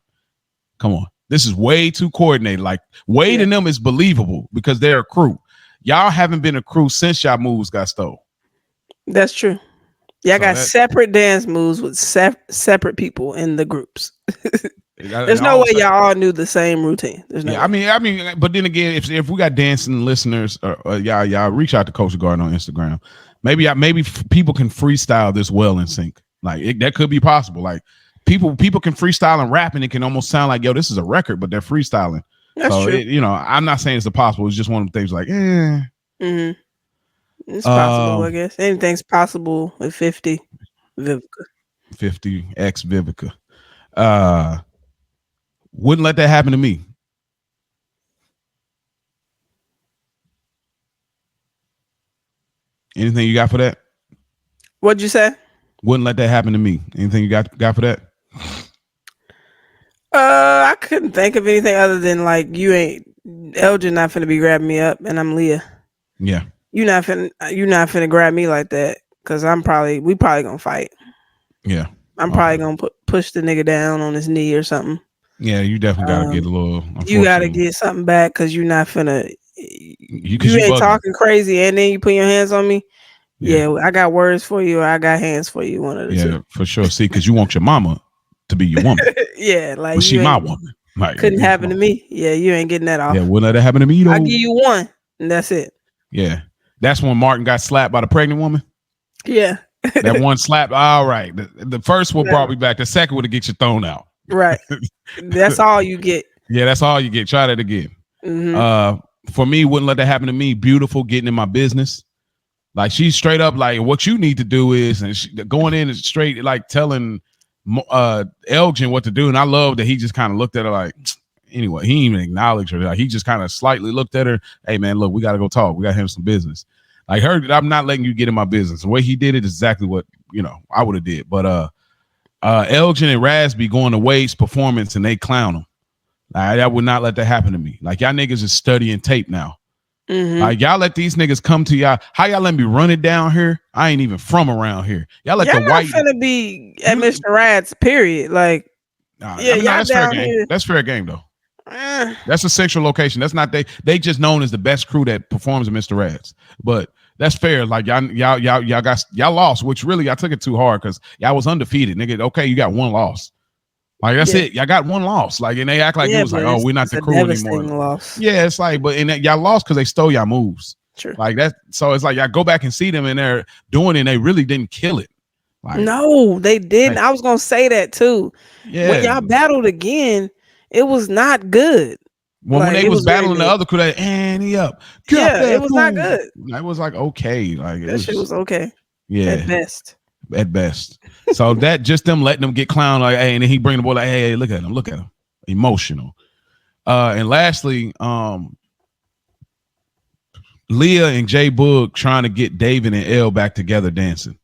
come on, this is way too coordinated. Like Wade and them is believable because they're a crew. Y'all haven't been a crew since y'all moves got stole. That's true. Y'all got separate dance moves with separate people in the groups. There's no way y'all all knew the same routine. There's no way. I mean, but then again, if we got dancing listeners, y'all reach out to Coach Garden on Instagram. Maybe people can freestyle this well in sync. Like that could be possible. Like people can freestyle and rap, and it can almost sound like, yo, this is a record, but they're freestyling. That's true. I'm not saying it's impossible. It's just one of the things like, Mm-hmm. It's possible, I guess. Anything's possible with 50 Vivica. 50 X Vivica. Wouldn't let that happen to me. Anything you got for that? What'd you say? Wouldn't let that happen to me. Anything you got for that? I couldn't think of anything other than like Elgin not finna be grabbing me up, and I'm Leah. Yeah. You're not finna grab me like that, because we probably gonna fight. Yeah. I'm probably gonna push the nigga down on his knee or something. Yeah, you definitely gotta get a little. You gotta get something back, because you're not finna. You ain't talking crazy, and then you put your hands on me. Yeah, I got words for you, or I got hands for you. One of the two. Yeah, for sure. See, because you want your mama to be your woman. Yeah, like but she my woman. Like, couldn't happen to me. Yeah, you ain't getting that off. Yeah, wouldn't let that happen to me though. I'll give you one, and that's it. Yeah, that's when Martin got slapped by the pregnant woman. Yeah, that one slap. All right, the first one brought me back. The second one to get you thrown out. Right. That's all you get. Yeah, that's all you get. Try that again. Mm-hmm. For me, wouldn't let that happen to me. Beautiful, getting in my business. Like she's straight up like, what you need to do is, and she, going in is straight like telling Elgin what to do. And I love that he just kind of looked at her like, anyway, he didn't even acknowledge her. Like, he just kind of slightly looked at her. Hey man, look, we got to go talk. We got to have some business. Like I'm not letting you get in my business. The way he did it is exactly what, I would have did. But Elgin and Raspy going to Wade's performance and they clown him. I would not let that happen to me. Like, y'all niggas is studying tape now. Mm-hmm. Like, y'all let these niggas come to y'all. How y'all let me run it down here? I ain't even from around here. Y'all let the white finna be at Mr. Rad's period. Like, that's fair game. Here. That's fair game though. That's a central location. That's not they just known as the best crew that performs at Mr. Rad's. But that's fair. Like y'all lost, which really I took it too hard because y'all was undefeated, nigga. Okay, you got one loss. Like that's it. Y'all got one loss. Like, and they act like it was like, oh, we're not the crew anymore. Loss. Yeah, it's like, but y'all lost because they stole y'all moves. True. Like that. So it's like y'all go back and see them and they're doing it and they really didn't kill it. Like, no, they didn't. Like, I was gonna say that too. Yeah. When y'all battled again, it was not good. Well, when they was battling the other crew, he up. It was not good. It was like okay. Like that shit was okay. Yeah. At best. At best. So that just them letting them get clowned like, hey, and then he bring the boy like, hey, look at him. Emotional. And lastly, Leah and Jay Boog trying to get David and Elle back together dancing.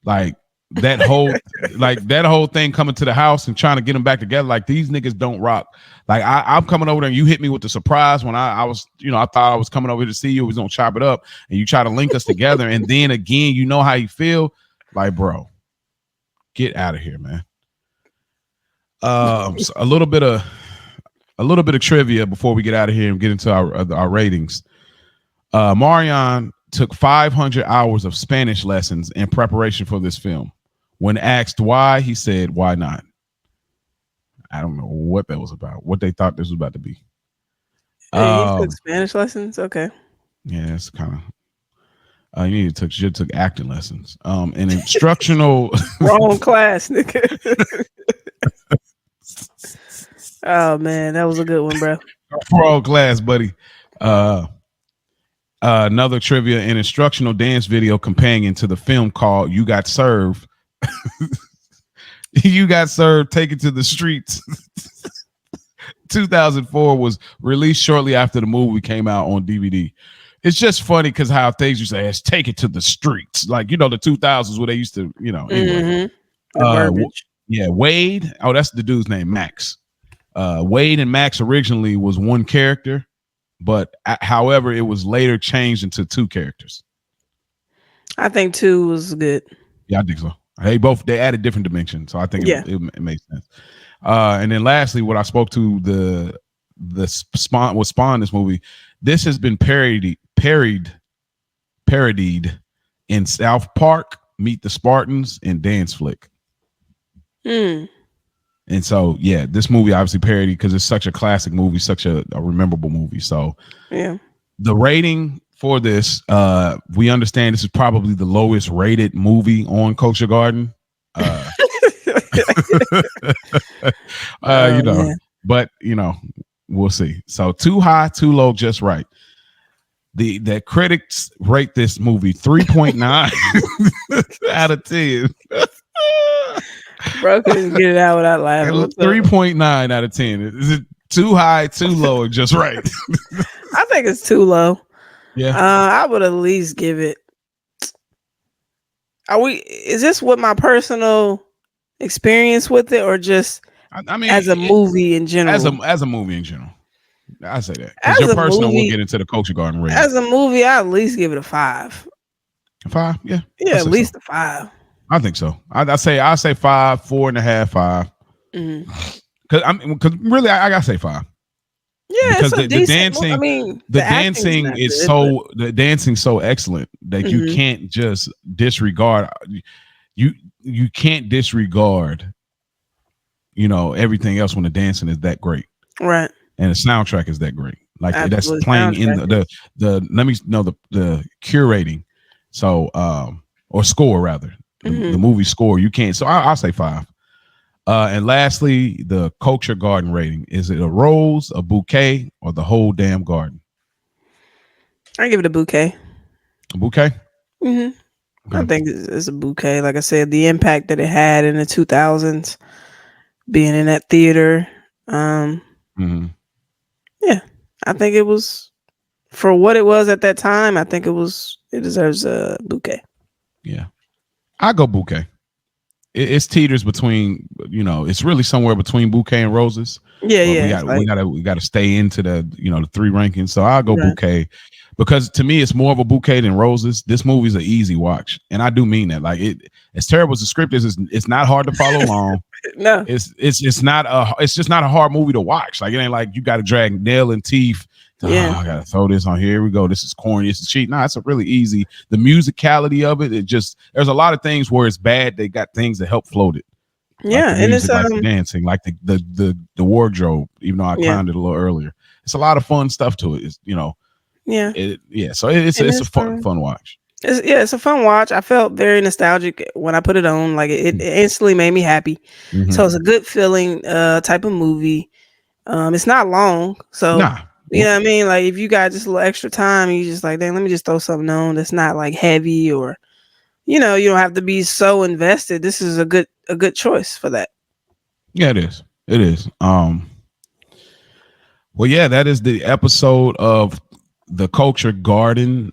Like that whole thing coming to the house and trying to get them back together. Like, these niggas don't rock. Like, I'm coming over there and you hit me with the surprise when I was, I thought I was coming over to see you. We was gonna chop it up and you try to link us together. And then again, you know how you feel. Like, bro, get out of here, man. So a little bit of trivia before we get out of here and get into our ratings. Marion took 500 hours of Spanish lessons in preparation for this film. When asked why, he said, "Why not?" I don't know what that was about. What they thought this was about to be. Hey, he took Spanish lessons. Okay. Yeah, it's kind of. You took acting lessons. An instructional wrong class, nigga. Oh man, that was a good one, bro. Wrong class, buddy. Another trivia: an instructional dance video companion to the film called "You Got Served." You Got Served. Take it to the streets. 2004 was released shortly after the movie came out on DVD. It's just funny because how things you say, let's take it to the streets. Like, the 2000s where they used to, anyway. Mm-hmm. Yeah, Wade. Oh, that's the dude's name, Max. Wade and Max originally was one character, but however, it was later changed into two characters. I think 2 was good. Yeah, I think so. They added different dimensions, so I think Yeah. it makes sense. And then lastly, what I spoke to what spawned this movie. This has been parodied in South Park, Meet the Spartans, and Dance Flick. Mm. And so, yeah, this movie obviously parodied because it's such a classic movie, such a memorable movie. So, yeah, the rating for this, we understand this is probably the lowest rated movie on Culture Garden. You know, man. But you know, we'll see. So too high, too low, just right. The critics rate this movie 3.9 out of 10. Bro couldn't get it out without laughing. 3.9 out of 10. Is it too high, too low, or just right? I think it's too low. Yeah. I would at least give it. Is this what my personal experience with it, or just I mean as a movie in general? As a movie in general. I say that because your personal will get into the Culture Garden rating. As a movie, I at least give it a 5. 5, yeah, at least a 5. I think so. I say 5, 4.5, 5. Because really, I gotta say 5. Yeah, because the dancing, I mean, the dancing is good, the dancing so excellent that you can't just disregard. You can't disregard, you know, everything else when the dancing is that great, right? And the soundtrack is that great. Like Absolutely. That's playing in the let me know the curating, so or score rather the movie score. You can't. So I'll say 5. And lastly, the Culture Garden rating. Is it a rose, a bouquet, or the whole damn garden? I give it a bouquet. A bouquet? Okay. I think it's a bouquet. Like I said, the impact that it had in the 2000s, being in that theater. Yeah, I think it was, for what it was at that time, I think it deserves a bouquet. Yeah. I go bouquet. It's teeters between, you know, it's really somewhere between bouquet and roses. Yeah, we gotta stay into the, you know, the 3 rankings. So I'll go bouquet, because to me it's more of a bouquet than roses. This movie's an easy watch, and I do mean that. Like, it, as terrible as the script is, it's not hard to follow along. No, it's just not a hard movie to watch. Like, it ain't like you got to drag nail and teeth. I gotta throw this on. Here we go. This is corny. This is cheap. No, it's a really easy. The musicality of it. There's a lot of things where it's bad. They got things that help float it. Yeah, like the music, and it's like the dancing, like the wardrobe. Even though I climbed it a little earlier, it's a lot of fun stuff to it. It's, you know. Yeah. So it's a fun watch. It's a fun watch. I felt very nostalgic when I put it on. Like, it instantly made me happy. So it's a good feeling type of movie. It's not long, so. You know what I mean? Like, if you got just a little extra time, you just like, dang, let me just throw something on that's not like heavy, or, you know, you don't have to be so invested. This is a good choice for that. Yeah, it is. It is. Well, yeah, that is the episode of the Culture Garden.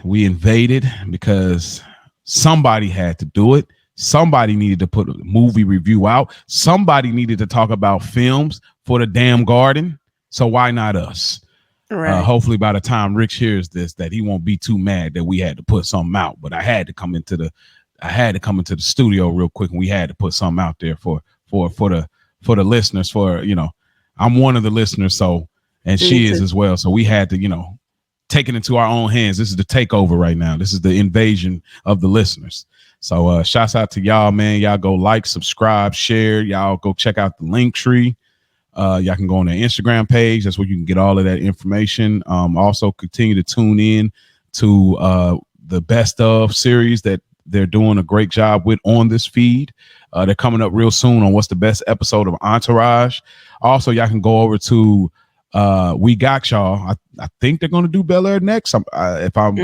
We invaded because somebody had to do it. Somebody needed to put a movie review out. Somebody needed to talk about films for the damn garden. So why not us? Right. Hopefully by the time Rich hears this, that he won't be too mad that we had to put something out. But I had to come into the studio real quick, and we had to put something out there for the listeners. For, you know, I'm one of the listeners, so, and she is as well. So we had to, you know, take it into our own hands. This is the takeover right now. This is the invasion of the listeners. So shouts out to y'all, man. Y'all go like, subscribe, share. Y'all go check out the link tree. Y'all can go on their Instagram page. That's where you can get all of that information. Also continue to tune in to the best of series that they're doing a great job with on this feed. They're coming up real soon on what's the best episode of Entourage. Also, y'all can go over to We Got Y'all. I think they're going to do Bel Air next, if I'm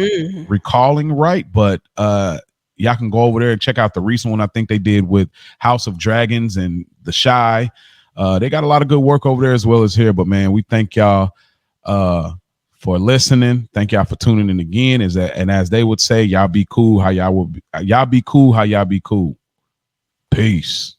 recalling right. But y'all can go over there and check out the recent one I think they did with House of Dragons and The Shy. They got a lot of good work over there as well as here. But, man, we thank y'all for listening. Thank y'all for tuning in again. And as they would say, y'all be cool how y'all be cool. Peace.